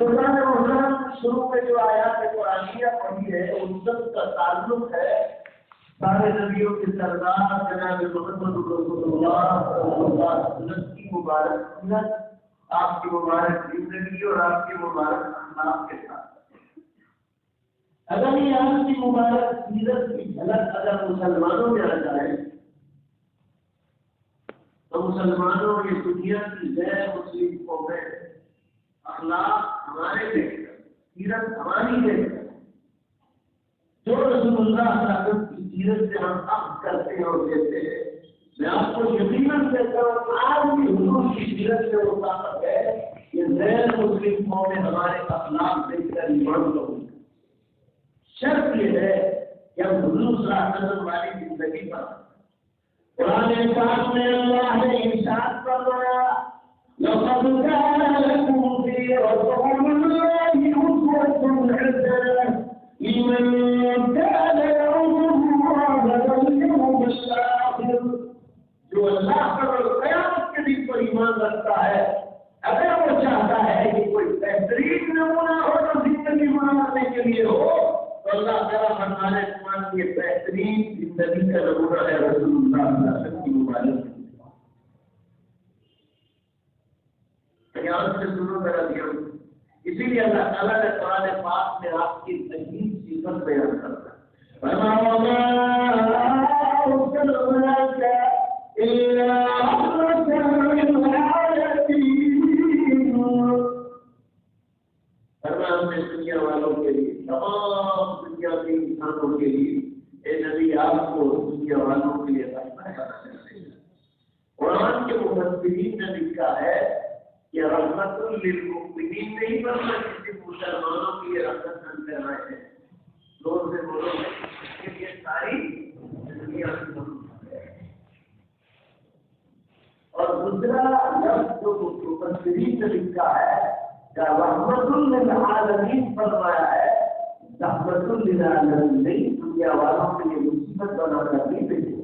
قرآن محترم شروع میں جو آیات قرآنیہ پڑھی ہے ان سب کا تعلق ہے سارے نبیوں کے سردار جناب محمد رسول اللہ صلی اللہ علیہ وسلم کی مبارک سنت، آپ کی مبارک زندگی اور آپ کے مبارک اخلاق کے ساتھ۔ اگر یہ آپ کی مبارک سیرت کی جھلک اگر مسلمانوں میں آ جائے تو مسلمانوں یہ دنیا کی غیر مسلم قومیں اخلاق ہمارے دیکھ کر، سیرت ہماری دیکھ کر، جو رسول اللہ صلی اللہ علیہ وسلم کی سیرت سے ہم اخذ کرتے ہیں اور دیتے ہیں، میں آپ کو یقیناً کہتا ہوں آج بھی حضور کی سیرت میں وہ طاقت ہے کہ غیر مسلم قومیں ہمارے اخلاق دیکھ کر ایمان کروں۔ شرط یہ ہے کہ ہم حضور صلی اللہ علیہ وسلم والی زندگی پر قرآن پاک میں اللہ نے ارشاد فرمایا لقد كان لكم في رسول الله أسوة حسنة لمن كان يرجو الله واليوم الآخر۔ جو اللہ پر اور قیامت کے دن پر ایمان رکھتا ہے، اگر وہ چاہتا ہے کہ کوئی بہترین نمونہ ہو تو زندگی بنانے کے لیے ہو تو اللہ تعالیٰ ہمارے ایمان کی بہترین زندگی کا نمونہ ہے رسول اللہ صلی اللہ علیہ وسلم کی مبارک۔ سے سنو ذرا دیا، اسی لیے اللہ تعالیٰ نے قرآن پاک میں آپ کی عجیب صفت بیان کرتا ہم نے دنیا والوں کے لیے، تمام دنیا کے انسانوں کے لیے اے نبی آپ کو دنیا والوں کے لیے قرآن کے مفسرین نے لکھا ہے کہ رحمت للمؤمنین نہیں بننا کسی مسلمانوں کی یہ رحمت بن کر آئے ہیں۔ زور سے بولو کہ یہ ساری دنیا کی ہے۔ اور دوسرا لفظ جو مفسرین نے لکھا ہے کہ رحمت للعالمین فرمایا ہے، رحمت للعالمین نہیں، دنیا والوں کے لیے مصیبت بنا کر نہیں بھیجو۔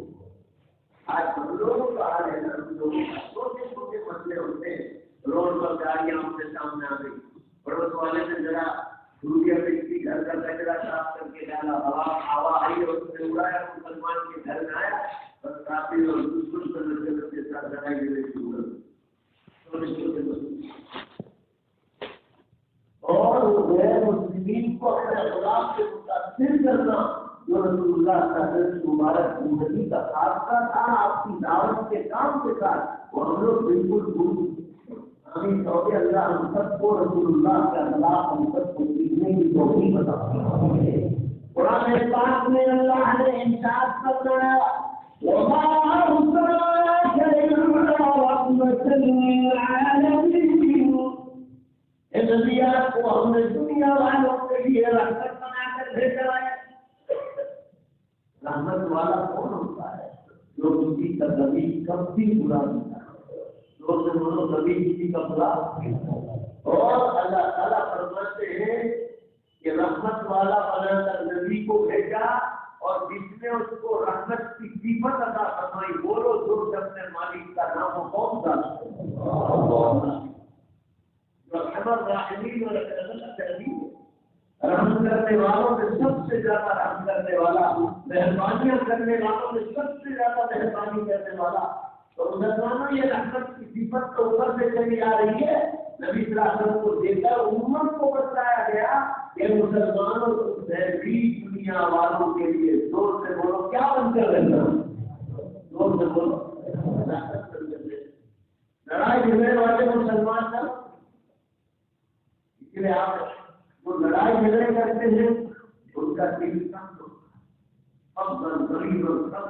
آج ہم لوگوں کا حال ہے، ہم لوگوں کا چھوٹے چھوٹے مسئلے ہوتے ہیں، روڈ پر گاڑیاں ہم سے سامنے آ گئی، پڑوس والے نے ذرا دھویا پھینکی، گھر کا کچرا صاف کر کے ڈالا، ہوا آئی اور اس نے اڑایا، مسلمان کے گھر میں آیا اور کافی اور دشمن سے نظر کے ساتھ لڑائی جھگڑے شروع کر چھوٹے چھوٹے مسئلے۔ اور غیر مسلمین کو اپنے اخلاق سے متاثر کرنا جو رسول اللہ صلی اللہ علیہ وسلم کی مبارک زندگی کا خاصہ تھا آپ کی دعوت کے کام کے ساتھ، وہ ہم لوگ بالکل بھول اللہ ہم سب کو رسول اللہ کے اخلاق ہم سب کو سیکھنے کی توفیق عطا فرمائے۔ قرآن پاک میں اللہ نے ارشاد فرمایا وما ارسلناک الا رحمۃ للعالمین، اے نبی آپ کو ہم نے دنیا والوں کے لیے رحمت بنا کر بھیجا ہے۔ رحمت والا کون ہوتا ہے؟ جو کسی کا کبھی کبھی برا نہیں کرتا، نبی کسی کا بلا۔ اور اللہ تعالیٰ فرماتے ہیں کہ رحمت والا بنا کر نبی کو بھیجا، اور جس نے اس کو رحمت کی صفت عطا فرمائی، بولو جو اپنے مالک کا نام ہو کون سا؟ رحم کرنے والوں میں سب سے زیادہ رحم کرنے والا، مہربانیاں کرنے والوں میں سب سے زیادہ مہربانی کرنے والا۔ تو مسلمانوں یہ رحمت کی صفت تو اوپر سے چلی آ رہی ہے، نبی صلی اللہ علیہ وسلم کو دیکھا امت کو بتایا گیا کہ مسلمانوں کو بہترین دنیا والوں کے لیے زور سے بولو کیا بن کر رہنا، زور سے بولو لڑائی جھگڑے والے مسلمان تھا، اس لیے آپ وہ لڑائی جھگڑے کرتے ہیں ان کا دل کم افضل غریب اور سب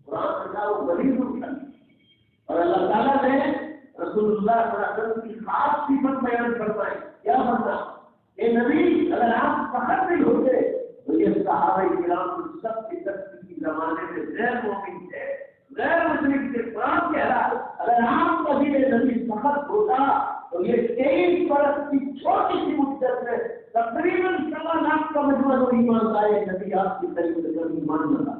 قرآن کا وہ غریب اٹھا، اور اللہ تعالیٰ نے رسول اللہ صلی اللہ علیہ وسلم کی خاص صفت بیان فرمائی، کیا فرمایا؟ اے نبی اگر آپ فخر نہیں ہوتے تو یہ صحابہ کرام سب کی سختی کی زمانے میں غیر مومن تھے، غیر مسلم تھے، قرآن کہہ رہا اگر آپ کبھی نبی فخر ہوتا تو یہ 23 برس کی چھوٹی سی مدت میں تقریباً 1.25 لاکھ کا مجموعہ ایمان لائے، نبی آپ کی طریقے سے ایمان لگا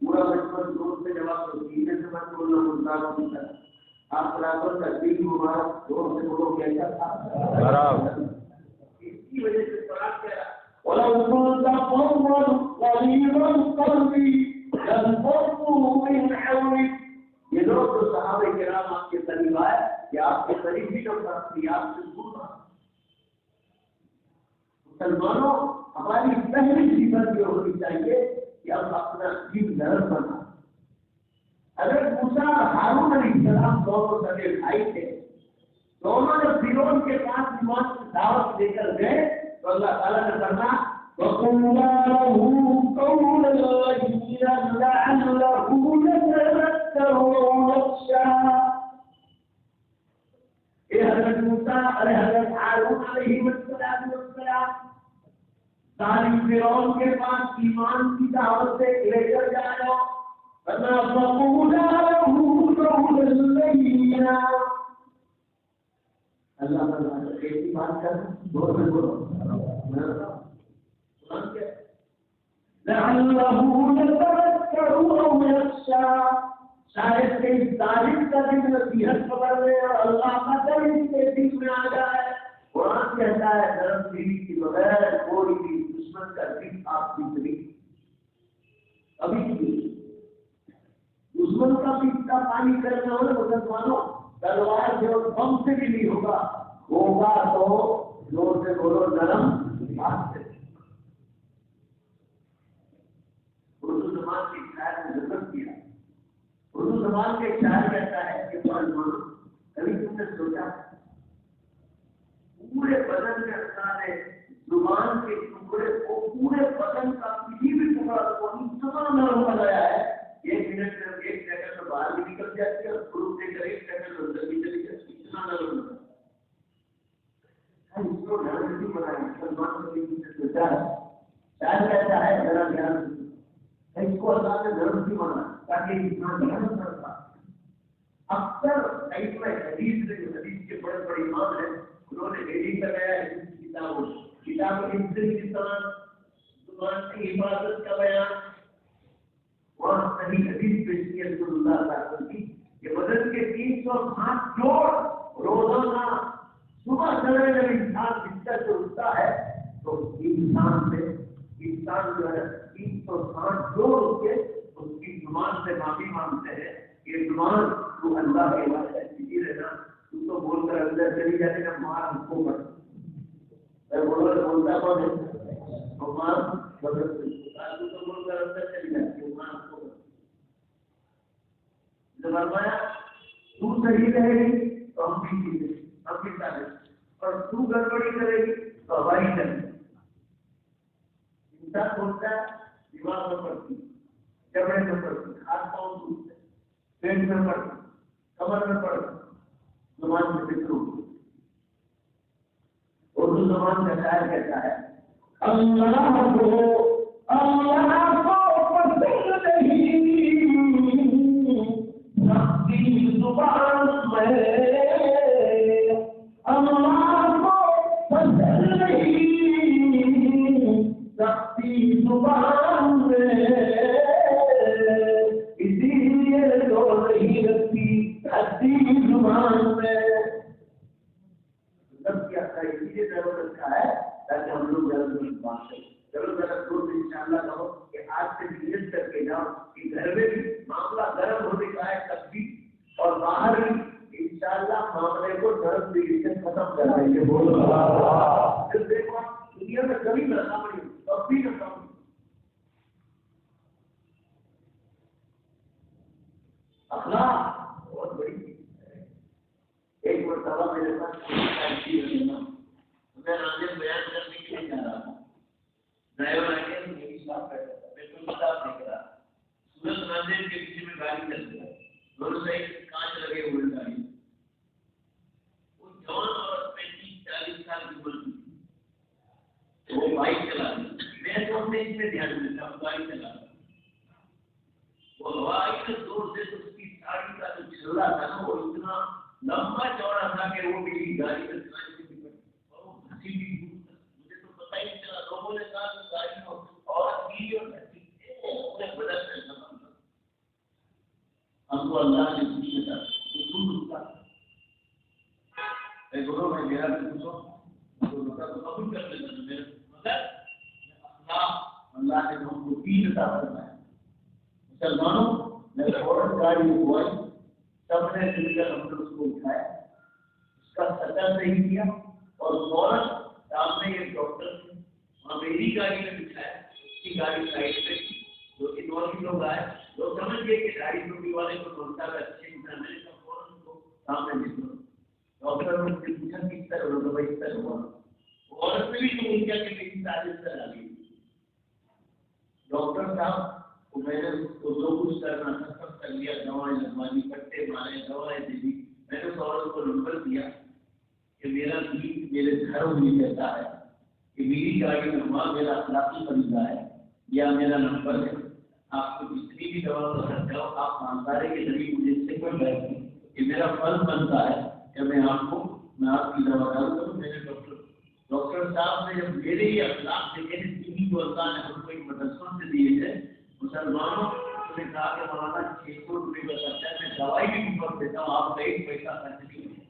پورا بچپن زور سے جواب سیدھے سے مت بولنا، آپ برابر کا دل مبارک زور سے بولو کیسا تھا برابر. اس کی وجہ سے قرآن کہہ رہا وَلَوْ كُنْتَ فَظًّا غَلِيظَ الْقَلْبِ لَانفَضُّوا مِنْ حَوْلِكَ. یہ لوگ جو صحابہ کرام آپ کے قریب آئے کہ آپ کے قریب بھی لوگ کرتی آپ سے دور نہ. مسلمانوں ہماری پہلی صفت یہ ہونی چاہیے کہ ہم اپنا دل نرم بنا. اگر موسیٰ اور ہارون علیہ السلام دونوں سگے بھائی تھے, دونوں جب فرعون کے پاس ایمان کی دعوت لے کر گئے تو اللہ تعالیٰ نے فرمایا وَقُلْنَا لَهُ قَوْلًا لَيِّنًا لَعَلَّهُ يَتَذَكَّرُ أَوْ يَخْشَىٰ. اے حضرت موسیٰ اور حضرت ہارون علیہ السلام ظالم فرعون کے پاس ایمان کی دعوت سے لے کر جاؤ. فَقُولَا لَهُ قَوْلًا لَيِّنًا. اللہ تعالیٰ ایسی بات کر بولو لَعَلَّهُ يَتَذَكَّرُ أَوْ يَخْشَىٰ. شاید کہ اس ظالم کا دل نصیحت خبر لے اور اللہ کا دل اس کے دل میں آ جائے. قرآن کہتا ہے نرم دلی کے بغیر کوئی بھی دشمن کا دل آپ کی دلی ابھی دشمن کا پیٹ کا پانی کرنا ہو نا مسلمانوں تلوار سے اور بم سے بھی نہیں ہوگا تو زور سے بولو نرم بات سے. اردو زبان کے شاعر نے ضرورت کیا. اردو زبان کے شاعر کہتا ہے کہ کبھی تم نے سوچا پورے بدن کے سارے زبان کے ٹکڑے کو پورے بدن کا کسی بھی ٹکڑا کو اتنا نرم بنایا ہے 1 منٹ میں 1 سیکنڈ میں باہر بھی نکل جاتی ہے اور گروپ دے کر 1 سیکنڈ میں اندر بھی چلی جاتی ہے. اتنا نرم بنایا اس کو نرم نہیں بنایا. مسلمان کو بھی سوچا ہے شاید کہتا ہے ذرا دھیان اس کو اللہ نے نرم نہیں بنایا تاکہ اتنا نرم کرتا. اکثر حدیث میں جو حدیث کے بڑے بڑے امام ہیں انہوں نے ریڈنگ کرایا کتاب زبان کی حفاظت کا بیان وہاں صحیح حدیث پیش کی رسول اللہ صلی اللہ علیہ وسلم کی کہ بدن کے 305 جوڑ روزانہ صبح سویرے جب انسان بستر سے اٹھتا ہے تو انسان جو ہے 305 جوڑ اس کی زبان سے معافی مانگتے ہیں. یہ زبان تو اللہ کے واسطے سیدھی رہنا تو تو بول کر اندر چلی جاتی ہے مار اس کو کر بولتا کون ہے مار بدل تو بول کر اندر چلی جاتی ہے مار اس کو کر. جب فرمایا تو صحیح رہے گی تو ہم بھی سارے اور تو گڑبڑی کرے گی تو ہماری کرے گی. انسان بولتا ہے دماغ میں پڑتی جبڑے میں پڑتی ہاتھ پاؤں ٹوٹتے پیٹ میں پڑتی کمر میں پڑتی زبان میں فکر ہوتی. اردو زبان کا شاعر کہتا ہے اللہ کو پسند نہیں سختی زبان میں اللہ کو پسند نہیں سختی زبان میں اسی لیے جو نہیں رکھتی ہستی زبان میں. اسی لیے ضرورت رکھا ہے تاکہ ہم لوگ ضرورت بات کریں. ضرورت دوست ان شاء اللہ کہو کہ آج سے نیت کر کے جاؤ کہ گھر میں بھی معاملہ گرم ہونے کا ہے تب بھی اور باہر بھی ان شاء اللہ معاملے کو نرم طریقے سے ختم کر دیں گے. پھر دیکھو دنیا میں کبھی نہ پڑی اب بھی نہ کم اخلاق بہت بڑی چیز ہے. ایک مرتبہ میرے پاس میں ناظر بیان کرنے کے لیے جا رہا تھا. ڈرائیور آ کے میری صاحب بیٹھا تھا بالکل صاف دیکھ رہا. سورج ناظر کے پیچھے میں گاڑی چلتی ہے دونوں سائڈ کانچ لگے ہوئے گاڑی. وہ جوان اور 35-40 سال کی عمر کی وہ بائک چلا رہی. میں سوچتے اس میں دھیان دیتا ہوں گاڑی چلا رہا. وہ ہوا اتنے زور سے اس کی ساڑی کا جو چھلا تھا نا وہ اتنا لمبا چوڑا تھا کہ وہ میری گاڑی کا کانچ سے مجھے تو پتہ ہی نہیں چلا. لوگوں نے کہا کہ گاڑی کو اور بدل ہم کو اللہ نے اصول کا دونوں میں میرا پوچھو تو قبول کر لیتا ہوں میرے مگر اخلاق اللہ نے ہم کو تین عطا فرمایا مسلمانوں میں فوراً گاڑی ہوا سب نے مل کر ہم نے اس کو اٹھایا اس کا سطح صحیح کیا اور فوراً سامنے ایک ڈاکٹر تھے وہاں میری گاڑی میں بٹھایا اس کی گاڑی سائڈ پہ جو کہ دو ہی لوگ آئے لوگ سمجھ گئے کہ گاڑی ٹوٹی والے کو ڈھونڈتا ہے اچھے انسان میں نے کہا فوراً کو سامنے نکلو ڈاکٹر نے مجھے پوچھا کس طرح ہوگا بھائی اس طرح ہوا عورت میں بھی تو ان کیا کہ میری تعلیم سے آ گئی ڈاکٹر صاحب کو میں نے اس کو جو کچھ کرنا تھا سب کر لیا دوائیں لگوانی پٹے مارے دوائیں دے دی میں نے اس عورت کو نمبر دیا کہ میرا دین میرے گھر میں کہتا ہے کہ میری گاڑی میں ہوا میرا اخلاقی فریضہ ہے یا میرا نمبر ہے آپ کو جتنی بھی دوا کر سکتے ہو آپ خاندارے کے ذریعے مجھے اس سے کوئی بات نہیں یہ میرا فرض بنتا ہے کہ میں آپ کی دوا ڈالوں کروں میرے ڈاکٹر صاحب نے جب میرے ہی اخلاق دیکھے دینی کو اللہ نے ہم کو ایک مدرسوں سے دیے تھے مسلمانوں نے کہا کہ مولانا 600 روپئے کا خرچہ ہے میں دوائی بھی نمبر دیتا ہوں آپ کا ایک پیسہ خرچ نہیں ہے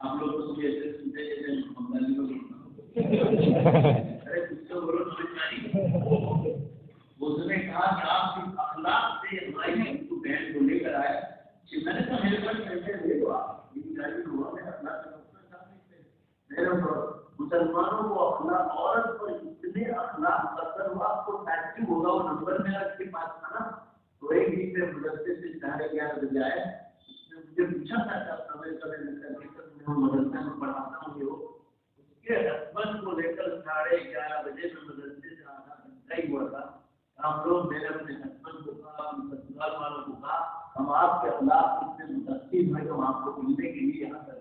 آپ لوگ تو ایسے سنتے جیسے بنگالی لوگ ارے کچھ تو بولو سمجھداری اس نے کہا کہ آپ کی اخلاق سے ہماری بہن کو لے کر آئے میں نے کہا میرے پاس پیسے دے دو آپ میری گاڑی میں ہوا میرا اخلاق میرے مسلمانوں کو اخلاق عورت پر اتنے اخلاق اثر ہوا آپ کو ٹیکسی ہوگا وہ نمبر میرا اس کے پاس تھا نا تو ایک دن میں مدرسے سے 11:30 بجے آئے اس نے مجھے پوچھا تھا کہ آپ میں مدرسے میں پڑھاتا ہوں جو اس کے ہسبینڈ کو لے کر 11:30 بجے میں مدرسے سے آدھا گھنٹہ ہی ہوا تھا آپ لوگ میرے اپنے ہسبینڈ کو کہا اپنے سسرال والوں کو کہا ہم آپ کے اخلاق اتنے متاثر ہوئے کہ ہم آپ کو ملنے کے لیے یہاں تک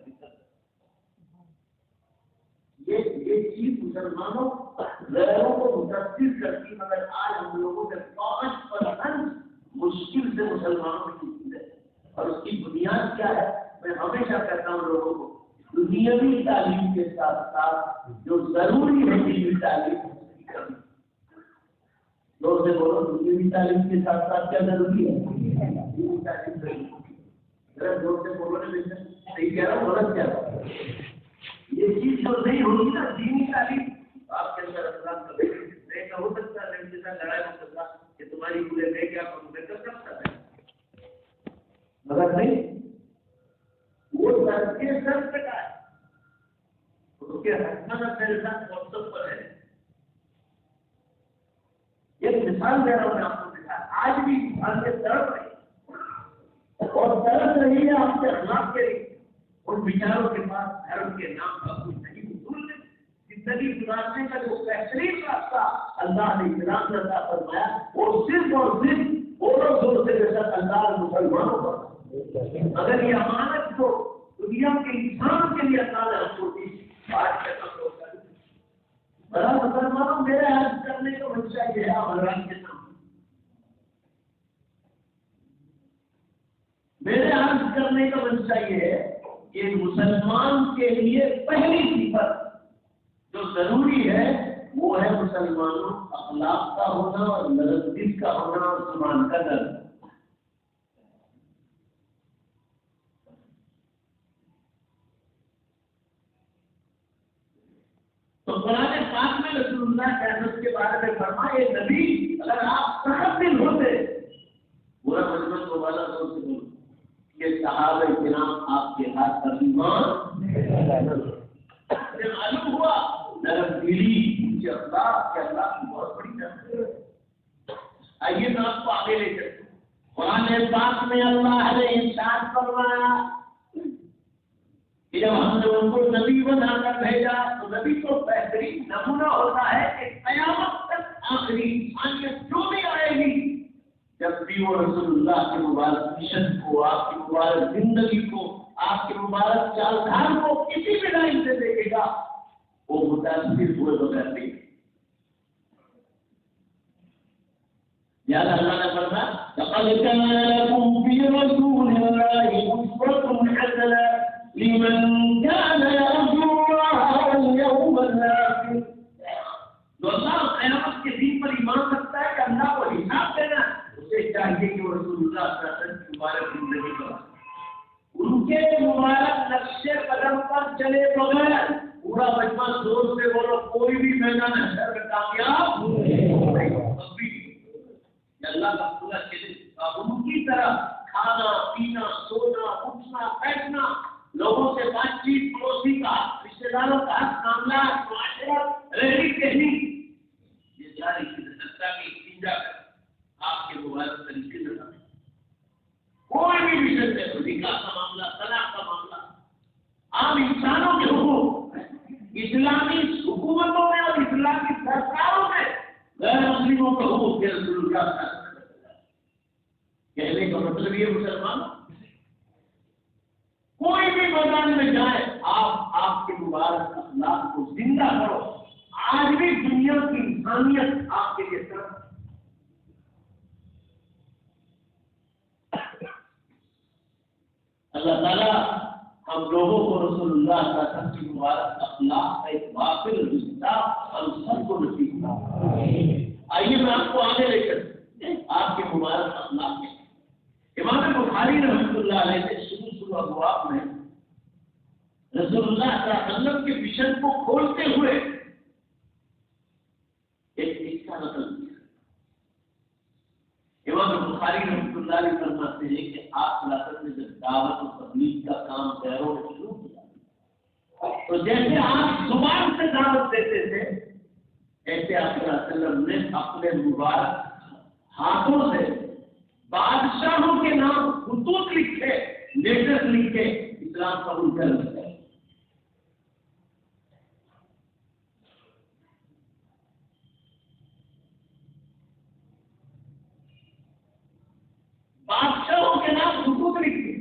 یہ چیز مسلمانوں غیروں کو متاثر کرتی مگر آج ہم لوگوں کے 5% مشکل سے مسلمانوں کی چیز ہے اور اس کی بنیاد کیا ہے میں ہمیشہ کہتا ہوں لوگوں کو دنیاوی تعلیم کے ساتھ ساتھ جو ضروری ہے دینی تعلیم لوگ سے بولو دنیاوی تعلیم کے ساتھ ساتھ کیا ضروری ہے دینی تعلیم ضروری ہے لوگ سے بولو نے صحیح کہہ رہا ہوں غلط کہہ رہا ہوں یہ چیز جو نہیں ہوگی نا دینی تعلیم آپ کے اندر اسلام کا بیٹا ہو سکتا ہے لیکن جیسا لڑائی ہو سکتا کہ تمہاری پورے میں کیا کروں میں کر سکتا ہے مگر نہیں وہ سر کے سر پہ کا ہے اس کے حسن میرے ساتھ واٹسپ پر ہے ایک مثال دے رہا ہوں میں آپ کو دکھا آج بھی مثال کے طرف رہی اور طرف رہی ہے آپ کے اخلاق کے لیے ان بیچاروں کے پاس دھرم کے نام کا کچھ نہیں بھول زندگی گزارنے کا جو بہترین راستہ اللہ نے اسلام نے عطا فرمایا وہ صرف اور صرف اور زور سے بے شک اللہ مسلمانوں پر اگر یہ امانت کو دنیا کے انسان کے لیے اللہ نے ہم کو دی آج ختم ہو کر بڑا مسلمانوں میرے حج کرنے کا منشا یہ ہے عمران کے سامنے میرے حج کرنے کا منشا یہ ہے کہ مسلمان کے لیے پہلی صفت جو ضروری ہے وہ ہے مسلمانوں اخلاق کا ہونا اور نزدیک کا ہونا اور زبان کا درد تو قرآن پاک میں رسول اللہ قیامت کے بارے میں فرمایا نبی اگر آپ سخت دل ہوتے پورا مجمع کو والا دور سے بولو یہ صحابہ کرام آپ کے ہاتھ کا ایمان معلوم ہوا نرم دلی مجھے اللہ کے اللہ کی بہت بڑی نعمت ہے آئیے میں آپ کو آگے لے چلتا ہوں قرآن پاک میں اللہ نے ارشاد فرمایا کہ جب ہم نے ان کو نبی بنا کر بھیجا تو نبی تو بہترین نمونہ ہوتا ہے کہ قیامت تک آخری انسانیت جو بھی آئے گی جب بھی وہ رسول اللہ کے مبارک مشن کو آپ کی مبارک زندگی کو آپ کے مبارک چال ڈھال کو کسی بھی لائن سے دیکھے گا وہ متاثر ہوئے بغیر نہیں یاد اللہ نے فرمایا لقد كان لكم في رسول الله أسوة حسنة لمن كان يرجو الله واليوم الآخر جو اللہ قیامت کے دن پر ایمان رکھتا ہے کہ اللہ کو حساب دینا اسے چاہیے کہ وہ رسول اللہ صلی اللہ علیہ وسلم کی مبارک زندگی پر کے مبارک نقشے قدم پر چلے بغیر پورا مجمع زور سے بولو کوئی بھی میدان حشر میں کامیاب نہیں۔ اللہ کا پورا چلے ان کی طرح کھانا پینا سونا اٹھنا بیٹھنا لوگوں سے بات چیت پڑوسی کا رشتے داروں کا معاملات معاشرت رہی کہنی یہ ساری چیزیں سچا کی استنجا کر آپ کے مبارک طریقے سے کوئی بھی وشن میں نکاح کا معاملہ طلاق کا معاملہ عام انسانوں کے حقوق اسلامی حکومتوں میں اور اسلامی سرکاروں میں غیر مسلموں کے حقوق کے رسول اللہ کا کہنے کا مطلب یہ مسلمان کوئی بھی میدان میں جائے آپ کے مبارک اخلاق کو زندہ کرو۔ آج بھی دنیا کی انسانیت آپ کے لیے طرف اللہ تعالیٰ ہم لوگوں کو رسول اللہ صلی اللہ علیہ وسلم کی مبارک اخلاق کا ایک واقعی رشتہ ہم سب کو نصیب کرے۔ آئیے میں آپ کو آگے لے کر آپ کے مبارک اخلاق میں امام بخاری رحمۃ اللہ علیہ سے شروع ابواب میں رسول اللہ صلی اللہ علیہ وسلم کے مشن کو کھولتے ہوئے ایک قصہ نقل کیا۔ امام بخاری رحمۃ اللہ علیہ فرماتے ہیں کہ آپ صلی اللہ علیہ وسلم نے جب دعوت و تبلیغ کا کام پیروں میں شروع کیا تو جیسے آپ زبان سے دعوت دیتے تھے ایسے آپ صلی اللہ علیہ وسلم نے اپنے مبارک ہاتھوں سے بادشاہوں کے نام خطوط لکھے لیٹر لکھے اسلام قبول کر لیتے ہیں۔ بادشاہوں کے نام خطوط لکھے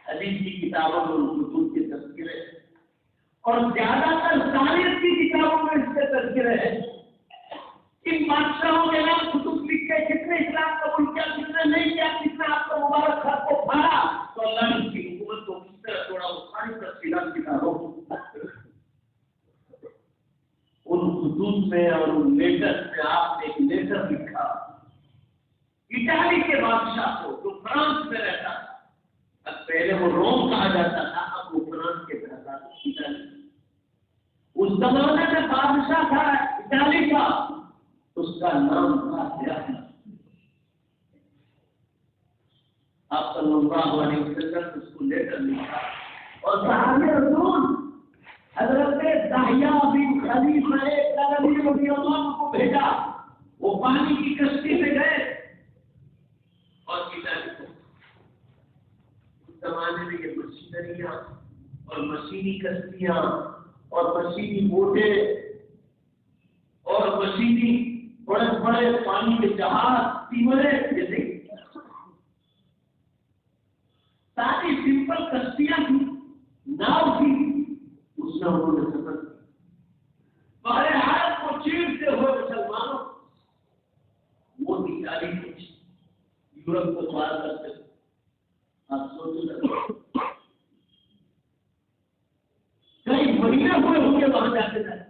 حدیث کی کتابوں میں ان خطوط کے تذکرے اور زیادہ تر تاریخ کی کتابوں میں اس کے تذکرے ہیں۔ ان بادشاہوں کے نام خطوط لکھ کے کتنے اسلام قبول کیا کتنے نہیں کیا کتنے آپ کا مبارک خط کو پڑھا تو اللہ نے اس کی حکومت کو کس طرح توڑا وہ ساری تفصیلات کتابوں ان خطوط میں اور ان لیٹر میں آپ نے ایک لیٹر لکھا اٹالی کے بادشاہ کو جو فرانس میں رہتا تھا۔ اب پہلے وہ روم کہا جاتا تھا اب وہ فرانس کے رہتا تھا اٹالی۔ اس زمانے میں بادشاہ تھا اٹالی کا اس کا نام تھا ہرقل۔ آپ صلی اللہ علیہ وسلم اس کو لیٹر لکھا اور صحابی رسول حضرت داہیہ بن خلیفہ کلبی رضی اللہ عنہ کو بھیجا۔ وہ پانی کی کشتی سے گئے اور اٹالی کو اس زمانے میں یہ مشینریاں اور مشینی کشتیاں اور مشینی بوٹیں اور مشینی بڑے بڑے پانی کے جہاز تیمرے جیسے ساری سمپل کشتیاں تھی ناؤ تھی اس میں انہوں نے سفر کیا۔ بہرحال کو چیرتے ہوئے مسلمانوں وہ اٹالی کچھ یورپ کو پار کرتے آپ سوچیں کئی مہینے ہوئے ہوں گے وہاں جاتے جاتے۔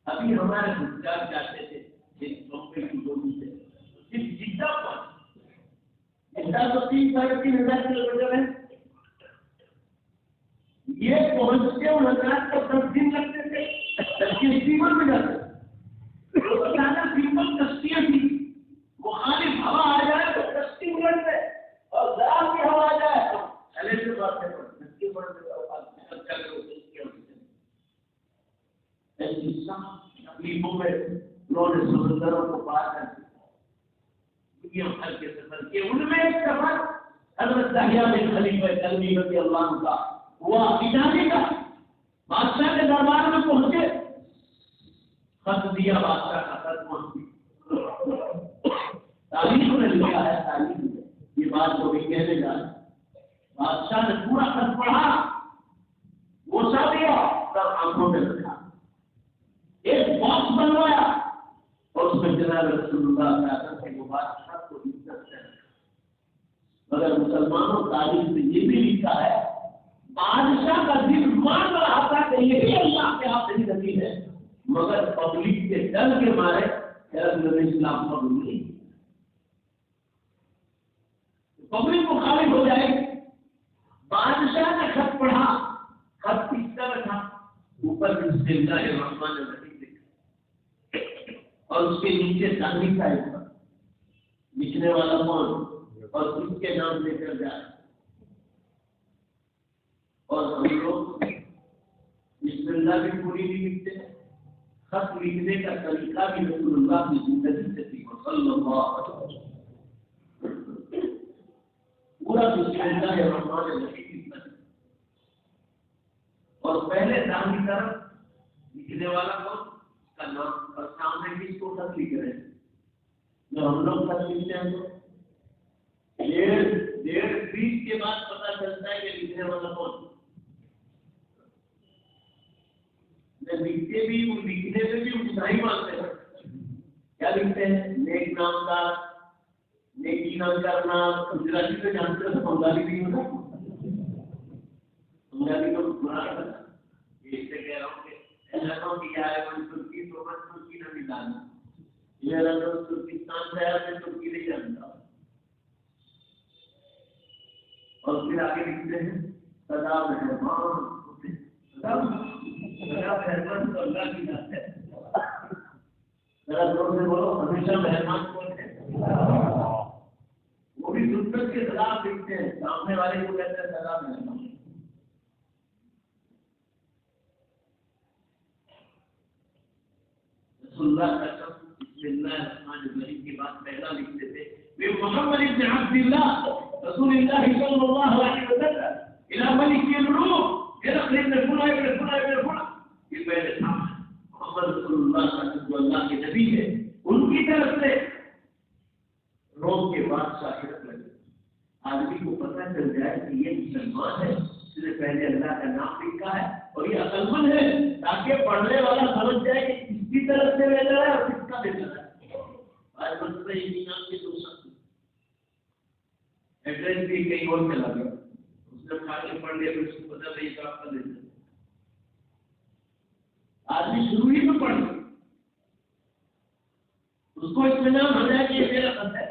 ابھی ہمارے گجرات جاتے تھے ایک بمبئی کی گولی سے صرف جدہ پر جدہ تو 3,500 کلو میٹر ہے۔ یہ پہنچتے ان حضرات کو 10 دن لگتے تھے جبکہ اسٹیمر میں جاتے تو زیادہ سمپل کشتیاں تھی وہ خالی ہوا آ جائے تو کشتی الٹ جائے اور ذرا کی ہوا آ جائے تو چلے سے بڑھتے کشتی بڑھتے ایسی تکلیفوں میں انہوں نے سمندروں کو پار کر دنیا بھر کے سفر کیے۔ ان میں ایک سفر حضرت داہیہ بن خلیفہ کلبی رضی اللہ عنہ کا ہوا اٹالی کا۔ بادشاہ کے دربار میں پہنچے خط دیا بادشاہ کا خط تاریخ نے لکھا ہے تاریخ میں یہ بات کو بھی کہنے جا رہا ہے۔ بادشاہ نے پورا خط پڑھا غصہ دیا تب آنکھوں میں رکھا ایک باکس بنوایا اور اس میں جناب رسول اللہ صلی اللہ علیہ وسلم کے مبارک کو عزت سے رکھا۔ مگر مسلمانوں تاریخ میں یہ بھی لکھا ہے بادشاہ کا دل مان رہا تھا کہ یہی اللہ کے ہاتھ نہیں نبی ہے مگر پبلک کے ڈر کے مارے اسلام قبول نہیں۔ پبلک مخالف ہو جائے گی. بادشاہ نے خط پڑھا. خط کس طرح تھا؟ اوپر بسم اللہ الرحمن الرحیم لکھا اور اس کے نیچے داخلی کا ہے. لکھنے والا کون اور کس کے نام لے کر جائے. اور ہم لوگ بسم اللہ بھی پوری نہیں لکھتے. خط لکھنے کا طریقہ بھی رسول اللہ کی زندگی سے سیکھو صلی اللہ علیہ وسلم. پورا بسم اللہ الرحمن الرحیم لکھنا ہے. اور پہلے داخلی طرف لکھنے والا کون کا نام اور سامنے کس کو خط لکھ رہے ہیں. جو ہم لوگ خط لکھتے ہیں تو ڈیڑھ فیٹ کے بعد پتا چلتا ہے کہ لکھنے والا کون. لکھتے بھی لکھنے میں بھی اتنا ہی مانتے ہیں. کیا لکھتے ہیں؟ نیک نام کا نیکی نام کرنا. گجراتی میں جانتے ہیں بنگالی بھی ہوتا. بنگالی کو برا کرنا. اس سے کہہ رہا ہوں کہ ایسا کیا ہے ترکی تو بس ترکی نہ ملانا. یہ ترکستان سے ہے میں ترکی نہیں جانتا. اور پھر آگے لکھتے ہیں سدا مہربان. سدا مہربان تو اللہ کی ذات ہے. ذرا زور سے بولو ہمیشہ مہربان کون ہے؟ وہ بھی سنت کے خلاف لکھتے ہیں. سامنے والے کو کہتے ہیں سدا مہربان. رسول اللہ کا بسم اللہ الرحمن الرحیم کی بات پہلا لکھتے تھے. محمد ابن عبد اللہ رسول اللہ صلی اللہ علیہ وسلم الى ملك الملوك هرقل ابن فلان ابن فلان ابن فلان. یہ پہلے تھا محمد رسول اللہ جو اللہ کے نبی ہے ان کی طرف سے روم کے بادشاہ ہرقل. آدمی کو پتہ چل جائے کہ یہ مسلمان ہے اس نے پہلے اللہ کا نام لکھا ہے اور یہ عقل مند ہے تاکہ پڑھنے والا سمجھ جائے کہ کس کی طرف سے لینا ہے اور کس کا دینا ہے. آج مسئلہ یہ نام کے دو ساتھ ایڈریس بھی کہیں اور چلا گیا. اس نے کھا کے پڑھ لیا پھر اس کو پتا نہیں کہ آپ کا دینا. آدمی شروع ہی میں پڑھ اس کو اطمینان ہو جائے کہ یہ میرا خط ہے.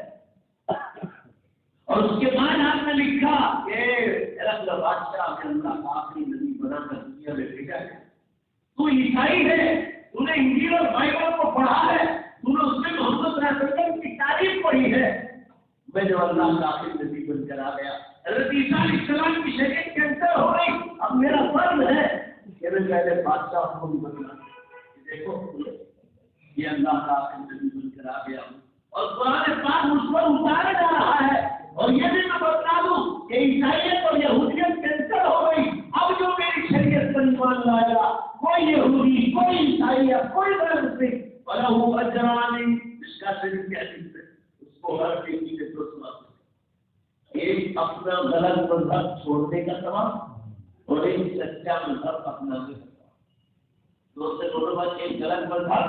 اور اس کے بعد آپ نے لکھا کہ ہرقل بادشاہ نے اللہ کا آخری نبی بنا کر دنیا میں بھیجا ہے. تو عیسائی ہے. تو نے انجیل اور بائبل کو پڑھا ہے. تو نے اس میں محمد صلی اللہ علیہ وسلم کی تعریف پڑھی ہے. میں جو اللہ کا آخری نبی بن کر آ گیا. حضرت عیسیٰ علیہ السلام کی شریعت کینسل ہو گئی. اب میرا فرض ہے کہ میں پہلے بادشاہ کو بھی بننا. دیکھو یہ اللہ کا آخری نبی بن کر آ گیا ہوں اور قرآن پاک مجھ پر اتارا جا رہا ہے. اور یہ بھی میں بتا دوں کہ عیسائیت اور یہودیت کینسل ہو گئی. اب جو میری شریعت پر ایمان لائے گا کوئی یہودی کوئی عیسائی یا کوئی غلط نہیں بلا وہ اجرانی اس کا شریعت کیا چیز ہے اس کو ہر چیز کے درست بات. ایک اپنا غلط مذہب چھوڑنے کا ثواب اور ایک سچا مذہب اپنانے کا ثواب. دو سے دونوں بات ایک غلط مذہب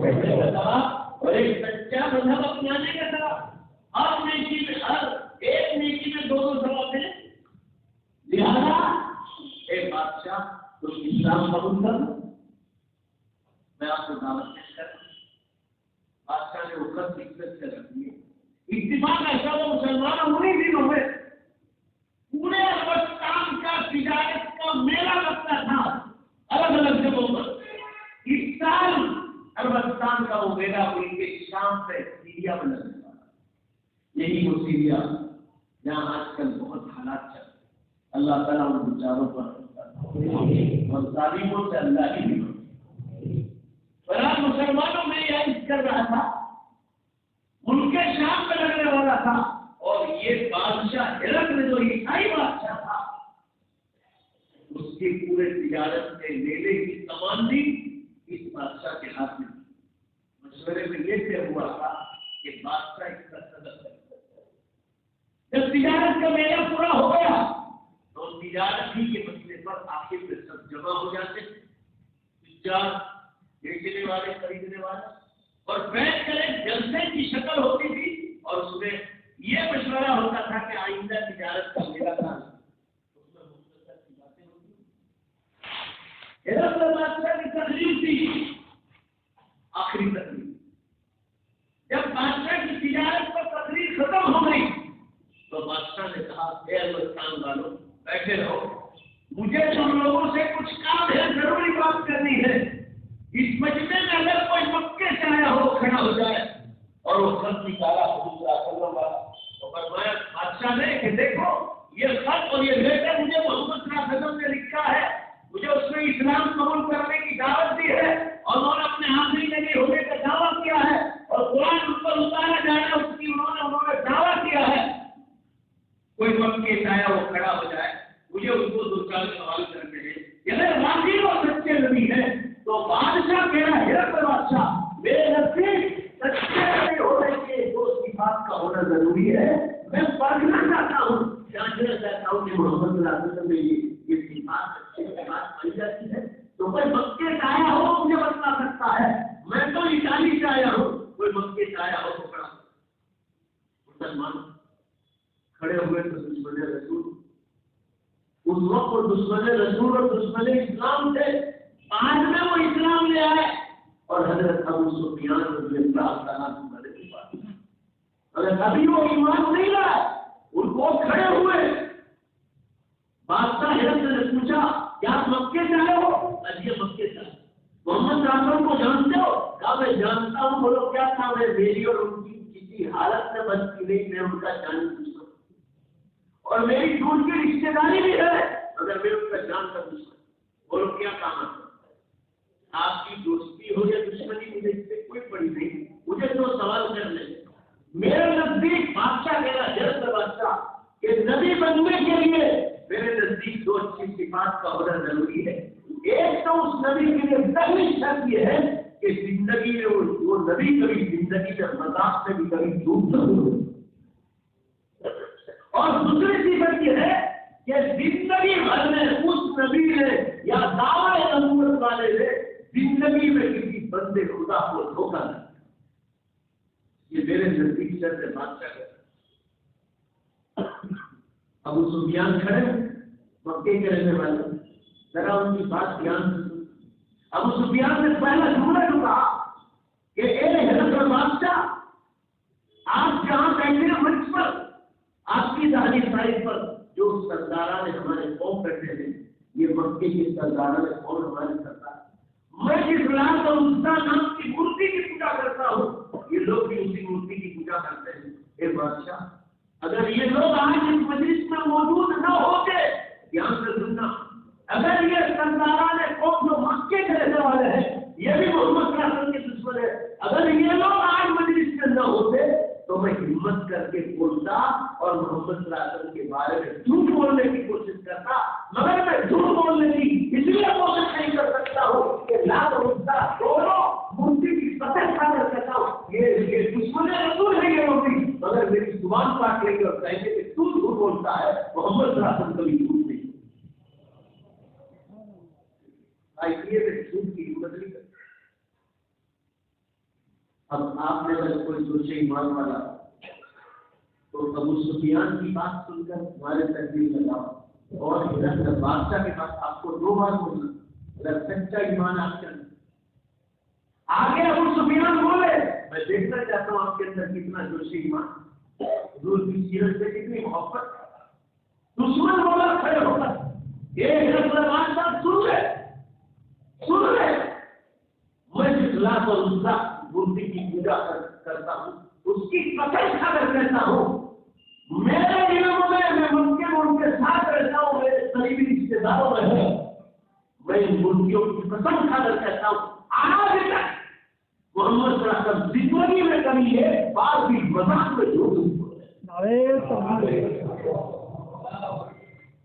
کا ثواب اور ایک سچا مذہب اپنانے کا ثواب. ہر نیکی میں ہر ایک نیکی میں دو ثواب ہیں. لہذا ایک بادشاہ تو اسلام قبول کر میں آپ کو دعوت پیش کرتا ہوں. بادشاہ نے وقت عزت سے رکھ دی. اتفاق ایسا وہ مسلمان انہیں دنوں میں پورے افغانستان کا تجارت کا میلہ لگتا تھا الگ الگ جگہوں پر. اس سال افغانستان کا وہ میلہ ہوئی کہ شام سے سیریا میں لگنے والا. یہی وہ سیریا جہاں آج کل بہت حالات چل رہے. اللہ تعالیٰ ان بیچاروں پر اور ظالموں سے اللہ کی بھی. برات مسلمانوں میں یہ عرض کر رہا تھا ملک شام میں لگنے والا تھا اور یہ بادشاہ ہرقل جو عیسائی بادشاہ تھا اس کی پورے تجارت کے میلے کی کمانڈی اس بادشاہ کے ہاتھ میں. مشورے میں یہ طے ہوا تھا کہ بادشاہ اس کا صدر ہے. جب تجارت کا میلہ پورا ہو گیا تو تجارت ہی کے مسئلے پر آخر میں سب جمع ہو جاتے تھے. تجار بیچنے والے خریدنے والے اور بیٹھ کر ایک جلسے کی شکل ہوتی تھی اور اس میں یہ مشورہ ہوتا تھا کہ آئندہ تجارت کا میلہ تھا اس میں مختصر سی باتیں ہوتی. ہرقل بادشاہ کی تقریر تھی آخری تقریر. جب بادشاہ کی تجارت پر تقریر ختم ہو گئی تو اے ہندوستان والوں بیٹھے رہو، مجھے تم لوگوں سے کچھ کام ہے، ضروری بات کرنی ہے۔ اس مجمع میں اگر کوئی مکے سے آیا ہو کھڑا ہو جائے اور وہ خط نکالا حضور صلی اللہ علیہ وسلم والا، تو فرمایا بادشاہ نے کہ دیکھو یہ خط اور یہ لیٹر مجھے محمد صلی اللہ علیہ وسلم نے لکھا ہے، مجھے اس میں اسلام قبول کرنے کی دعوت دی ہے اور انہوں نے اپنے آخری نبی ہونے کا دعویٰ کیا ہے اور قرآن ان پر اتارا جائے گا اس کی انہوں نے دعویٰ کیا ہے۔ کوئی مکے سے آیا وہ کھڑا ہو جائے، مجھے ان کو دو چار سوال کرنے ہیں، اگر واقعی وہ سچے نبی ہے تو بادشاہ کہنا ہرقل بادشاہ میرے نزدیک سچے نبی ہونے کے دو صفات کا ہونا ضروری ہے، میں پڑھنا چاہتا ہوں، جاننا چاہتا ہوں کہ محمد صلی اللہ علیہ وسلم میں یہ صفات سچے صفات پائی جاتی ہے۔ تو کوئی مکے سے آیا ہو مجھے بتلا سکتا ہے، میں تو اٹالی سے آیا ہوں، کوئی مکے سے آیا ہو تو کھڑا مسلمان کھڑے ہوئے تو دشمن رسول، اس وقت وہ دشمن رسول اور دشمن اسلام تھے، بعد میں وہ اسلام لے آئے اور حضرت ابو سفیان رضی اللہ تعالیٰ عنہ کی بات اگر ابھی وہ ایمان نہیں لائے، ان کو کھڑے ہوئے، بادشاہ ہرقل نے پوچھا کیا آپ مکے سے آئے ہو؟ یہ مکے سے محمد رسول کو جانتے ہو؟ کہا میں جانتا ہوں، بولو کیا کام ہے؟ میری اور ان کی کسی حالت میں بنتی نہیں، میں ان کا جان دشمن اور میری دور کی رشتے داری بھی ہے اگر میں ان کا جان کا دشمن، بولو کیا کام ہے؟ آپ کی دوستی ہو یا دشمنی مجھے اس سے کوئی بڑی نہیں، مجھے تو سوال کر لیں۔ میرے نزدیک بادشاہ کہنا ہرقل بادشاہ کہ نبی بننے کے لیے میرے نزدیک دو اچھی صفات کا ہونا ضروری ہے۔ ایک تو اس نبی کے لیے پہلی شرط یہ ہے کہ زندگی میں وہ نبی کبھی زندگی میں مذاق سے بھی کبھی جھوٹ نہ بولے، اور دوسری صفت یہ ہے کہ زندگی بھر میں اس نبی نے یا دعوی نبوت والے نے زندگی میں کسی بندے خدا کو دھوکہ نہ دیا۔ یہ میرے نزدیک شرط ہے بادشاہ کا۔ ابو سفیان کھڑے مکے کے رہنے والے، ذرا ان کی بات دھیان سے سنو۔ ابو سفیان نے پہلا جملہ جو کہا کہ اے ہرقل بادشاہ، آپ جہاں بیٹھے ہیں منچ پر، آپ کی داڑھی سائز پر جو سرداران نے ہمارے قوم بیٹھے ہیں، یہ مکے کے سرداران نے قوم ہمارے سردار، میں جس لات اور عزا نام کی مورتی کی پوجا کرتا ہوں، یہ لوگ بھی اسی مورتی کی پوجا کرتے ہیں۔ اے بادشاہ، اگر یہ لوگ آج اس مجلس میں موجود نہ ہوتے، دھیان سے سننا، اگر یہ سرداران قوم جو مکے کے رہنے والے ہیں، یہ بھی محمد صلی اللہ علیہ وسلم کے دشمن ہے، اگر یہ لوگ آج مجلس میں نہ ہوتے تو میں ہمت کر کے بولتا اور محمد صلی اللہ علیہ وسلم کے بارے میں جھوٹ بولنے کی کوشش کرتا، مگر میں جھوٹ بولنے کی اس لیے کوشش نہیں کر سکتا ہوں کہ لات اور عزا دونوں مورتی کی فتح کھا کر کہتا ہوں یہ دشمن رسول ہے یہ لوگ بھی، مگر میری زبان کاٹ لیں گے اور کہیں گے کہ تو جھوٹ بولتا ہے، محمد صلی اللہ علیہ وسلم کبھی جھوٹ نہیں۔ آئیے میں جھوٹ کی ہمت نہیں کرتا۔ اب آپ نے اگر کوئی سوچے ایمان والا تو ابو سفیان کی بات سن کر ہمارے تقدیر لگاؤ اور ہرقل بادشاہ کے پاس آپ کو دو بار بولنا، اگر سچا ایمان آپ کے اندر آگے ابو سفیان بولے میں دیکھنا چاہتا ہوں آپ کے اندر کتنا جوش ایمان، حضور کی سیرت سے کتنی محبت۔ دشمن بولا کھڑے ہو کر یہ ہرقل بادشاہ سن لے میں جس لات اور عزا مورتی کی پوجا کرتا ہوں اس کی قسم کھا کر کہتا ہوں میرے علم میں مکے ان کے ساتھ رہتا ہوں، میرے قریبی رشتے داروں میں ہے، میں ان مورتیوں کی قسم کھا کر کہتا ہوں آج تک محمد صلی اللہ علیہ وسلم زندگی میں کبھی ہے بات بھی مذاق میں جھوٹ نہیں بولے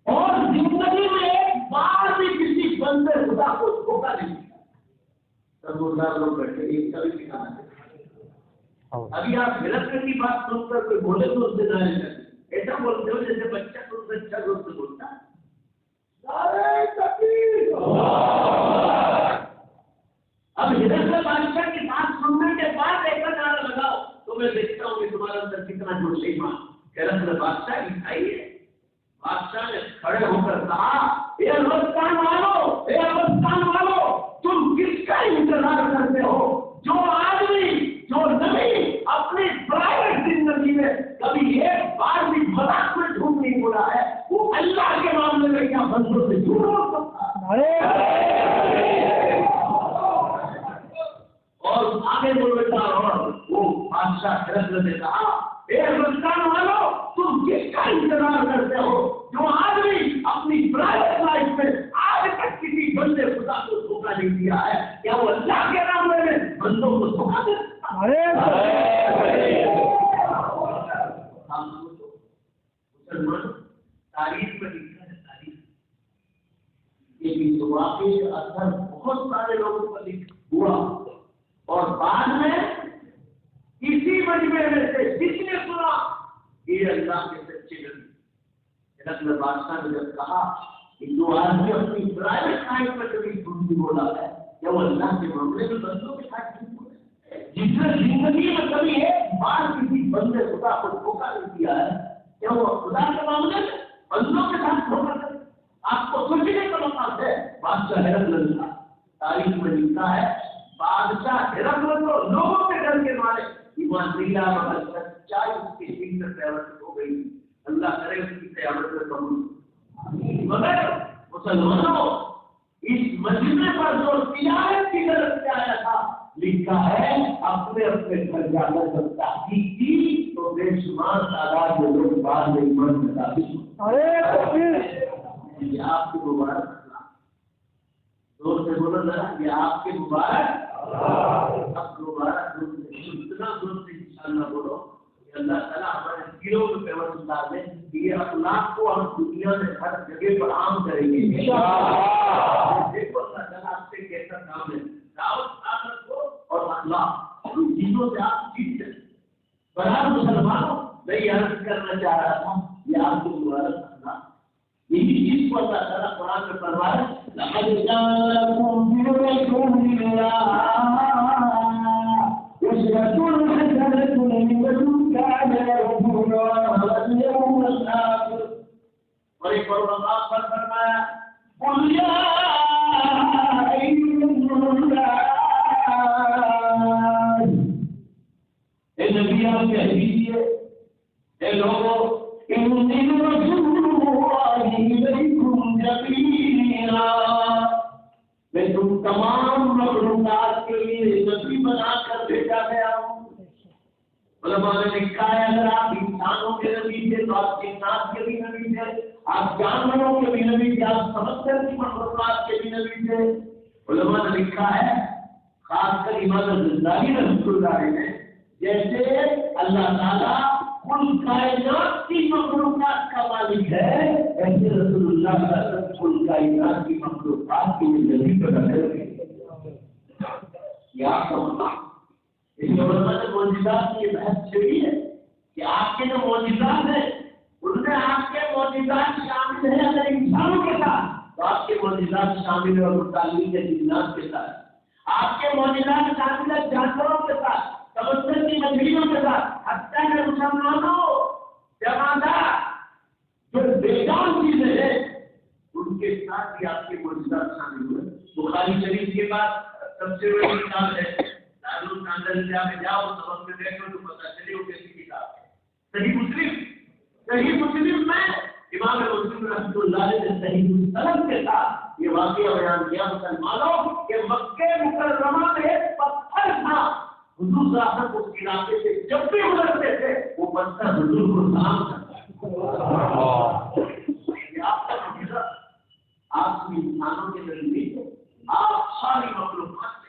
اور زندگی میں ایک بار بھی کسی بندے خدا کو دھوکہ نہیں دیا۔ لوگ بیٹھے ایک کا بھی ٹھکانا ہے۔ ابھی آپ ہرقل کی بات سن کر کوئی بولے تو اس سے نہ ایسا بولتے ہو جیسے بچہ تو سے اچھا روز سے بولتا ہے۔ اب ہرقل بادشاہ کی بات سننے کے بعد ایسا نعرہ لگاؤ تو میں دیکھتا ہوں کہ تمہارا اندر کتنا جوش ایمان۔ ہرقل بادشاہ عیسائی ہے، بادشاہ نے کھڑے ہو کر کہا اے ہندوستان والو تم کس کا انتظار کرتے ہو؟ جو آدمی جو نبی اپنی پرائیویٹ زندگی میں کبھی ایک بار بھی مذاق میں جھوٹ نہیں بولا مسلمان تاریخ میں لکھا ہے، تاریخ یہ بھی واقعی کا اثر بہت سارے لوگوں پر ہوا، اور بعد میں اسی مجمع میں سے جس نے سنا یہ اللہ کے سچے نبی ہرقل بادشاہ نے جب کہا کہ جو آدمی اپنی پرائیویٹ ٹائم پر کبھی جھوٹ بولا ہے یا وہ اللہ کے معاملے میں بندوں کے ساتھ جھوٹ بولا ہے، جس نے زندگی میں کبھی ایک بار کسی بندے خدا کو دھوکہ نہیں دیا ہے، کیا وہ خدا کے معاملے میں بندوں کے ساتھ دھوکہ کرے؟ آپ کو سوچنے کا مقام ہے۔ بادشاہ ہرقل کا تاریخ میں لکھا ہے، بادشاہ ہرقل کو لوگوں کے ڈر کے مارے ایمان نہیں لا، مگر سچائی اس کے دل میں پیوست ہو گئی۔ اللہ کرے اس کی قیامت میں قبول۔ مگر مسلمانوں اس مجمع پر جو تجارت کی طرف سے آیا تھا، لکھا ہے اپنے اپنے گھر جا کر جب تحقیق کی تو بے شمار تعداد میں لوگ بعد میں ایمان میں داخل ہوئے۔ یہ آپ کے مبارک زور سے بولو ذرا، یہ آپ کے مبارک اب مبارک اتنا زور سے انشاءاللہ بولو کہ اللہ تعالیٰ ہمارے دلوں میں پیوست ڈال دے کہ یہ اخلاق کو ہم دنیا میں ہر جگہ پر عام کریں گے۔ دیکھو اللہ تعالیٰ آپ سے کیسا کام ہے، دعوت آخرت کو اور اخلاق ان چیزوں سے آپ جیت جائیں۔ برابر مسلمانوں میں یہ عرض کرنا چاہ رہا تھا، یہ آپ کے مبارک اخلاق یہی چیز کو اللہ تعالیٰ قرآن میں فرمایا، لقد كان لكم في رسول الله أسوة حسنة لمن كان يرجو الله واليوم الآخر۔ اور ایک اور مقام پر فرمایا، قل يا أيها الناس، اے نبی آپ کہہ دیجیے، اے لوگوں، إني رسول الله إليكم جميعا، میں تم تمام مخلوقات کے لیے نبی بنا کر بھیجا گیا ہوں۔ علماء نے لکھا ہے اگر آپ انسانوں کے نبی تھے تو آپ جنات کے بھی نبی تھے، آپ جانوروں کے بھی نبی تھے، آپ سمندر کی مخلوقات کے بھی نبی تھے۔ علماء نے لکھا ہے خاص کر امام غزالی رحمۃ اللہ علیہ، جیسے اللہ تعالیٰ کل کائنات کی مخلوقات کا مالک ہے، ایسے رسول اللہ صلی اللہ علیہ وسلم کل کائنات کی مخلوقات کے لیے نبی بنا کر یہ آپ کا مقام۔ اس میں علماء نے معجزات کی یہ بحث چھڑی ہے کہ آپ کے جو معجزات ہیں ان میں آپ کے معجزات شامل ہیں اگر انسانوں کے ساتھ تو آپ کے معجزات شامل ہیں اور متعلق ہے جنات کے ساتھ، آپ کے معجزات شامل ہیں جانوروں کے ساتھ، سمندر کی مچھلیوں کے ساتھ، حتیٰ کہ مسلمانوں جماعت جو بیجان چیزیں ہیں ان کے ساتھ بھی آپ کے معجزات شامل ہوئے۔ بخاری شریف کے بعد سب سے بڑی کتاب ہے دارالقاندلیہ میں جاؤ، سبق میں دیکھو تو پتہ چلے وہ کیسی کتاب ہے۔ صحیح مسلم میں امام مسلم رحمۃ اللہ علیہ نے صحیح مسلم کے ساتھ یہ واقعہ بیان کیا مسلمانوں کہ مکہ مکرمہ میں ایک پتھر تھا، حضور صلی اللہ علیہ وسلم اس علاقے سے جب بھی گزرتے تھے وہ پتھر حضور کو سلام کرتا ہے۔ یہ آپ کا معجزہ، آپ کی انسانوں کے ذریعے آپ ساری مخلوقات سے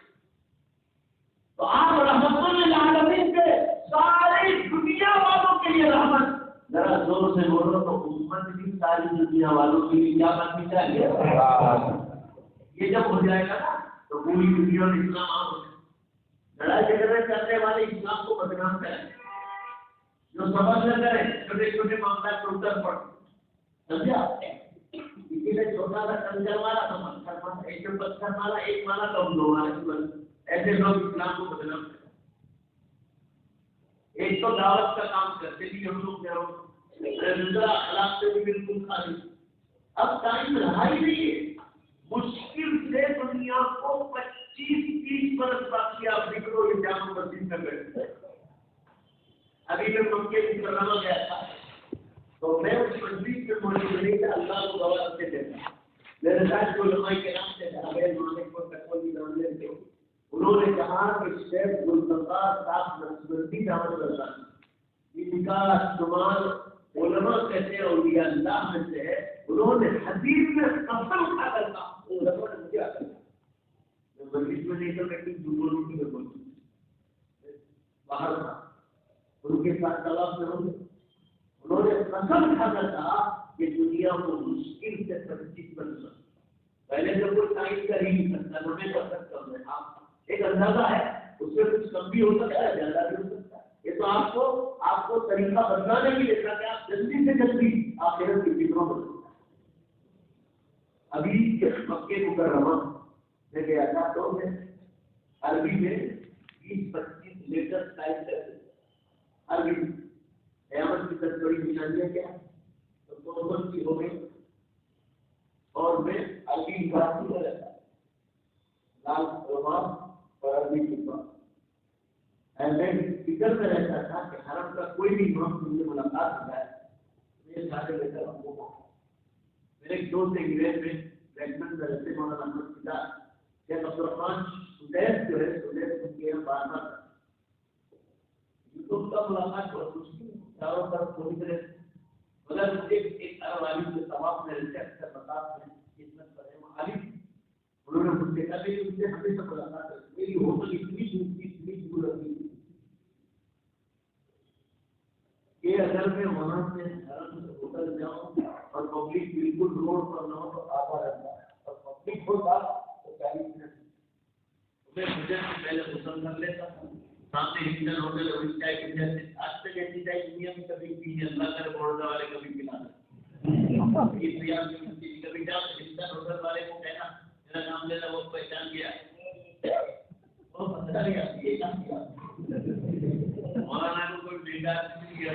تو آپ رحمت للعالمین کے ساری دنیا والوں کے لیے رحمت۔ ذرا زور سے بولو تو امت بھی ساری دنیا والوں کے لیے کیا بننی چاہیے؟ یہ جب ہو جائے گا نا تو پوری دنیا میں اسلام عام ہو جائے گا۔ لڑائی جھگڑے کرنے والے اسلام کو بدنام کریں، جو سبب نہ کریں چھوٹے چھوٹے معاملات کو اتر پڑ سمجھا۔ کسی نے چھوٹا سا کنجر مارا تو پتھر مارا، ایک جو پتھر مارا ایک مارا تو ہم دو مارے، ایسے لوگ اسلام کو بدنام کریں۔ ایک تو دعوت کا کام کرتے بھی ہم لوگ دوسرا اخلاق سے بھی بالکل خالی۔ اب ٹائم رہا ہی نہیں ہے، مشکل سے دنیا کو 25-30 برس باقی آپ نکلو یہ جامع مسجد میں بیٹھتے۔ ابھی میں مکے مکرمہ گیا تھا تو میں اس مسجد میں موجود نہیں تھا، اللہ کو گواہ سے دیتا میرے ساتھ جو علماء کرام سے جاوید مالک کو تقوی نام لیتے انہوں نے کہا کہ شیخ گلزار صاحب نقشبندی دعوت کرتا ہے، ان کا استعمال علماء کہتے ہیں اولیاء اللہ میں سے ہے، انہوں نے حدیث میں قسم کھا کر کہا علماء نے مجھے آتا ہے میں مسجد میں نہیں تو لیکن جمعوں کی میں باہر تھا، ان کے ساتھ طواف میں ہوں انہوں نے قسم کھانا تھا کہ دنیا کو مشکل سے 25%، پہلے جب کوئی سائنس کر ہی نہیں سکتا، انہوں نے کر سکتا، آپ ایک اندازہ ہے، اس میں کچھ کم بھی ہو سکتا ہے، زیادہ بھی ہو سکتا ہے۔ یہ تو آپ کو طریقہ بدلانے کے لیے تھا کہ آپ جلدی سے جلدی آخرت کی فکروں بدل۔ ابھی مکے مکرمہ میں گیا تھا تو میں عربی میں 20-25 لیٹر ٹائپ کرتے عربی قیامت کی سب بڑی نشانیاں کیا تو قربت کی ہو گئی، اور میں عربی فارسی میں رہتا لال رومان اور عربی کی بات میں فکر میں رہتا تھا کہ حرم کا کوئی بھی امام مجھ سے ملاقات ہو جائے، میرے ساتھ لے کر ہم کو میرے ایک دوست انگلینڈ میں لیکمن میں رہتے مولانا احمد فدا شیخ عبدالرحمان سدیس جو ہے سدیس ان کے یہاں بار بار یوٹیوب کا ملاقات بہت مشکل چاروں طرف پوری طرح مگر مجھے ایک عرب عالم کے تمام میرے سے اکثر مطاب میں خدمت کرے وہ عالم انہوں نے مجھ سے کہا کہ ان سے ہمیشہ ملاقات کرے، میری ہوٹل اتنی دور رکھی کہ اگر میں وہاں سے ہوٹل جاؤں اور پبلک بالکل روڈ پر نہ ہو تو آتا رہتا ہے، اور پبلک ہوتا تو 40 منٹ میں مجھے پہلے غسل کر لیتا تھا، سامنے ہندن ہوٹل ہے اس چائے کی جیسے آج تک ایسی چائے دنیا میں کبھی پی نہیں، اللہ کرے بڑودا والے کبھی پلا کبھی جاؤ ہندن ہوٹل والے کو کہنا میرا نام لینا، وہ پہچان گیا وہ پتہ نہیں آتی ہے کام کیا مولانا کو کوئی بیٹا نہیں کیا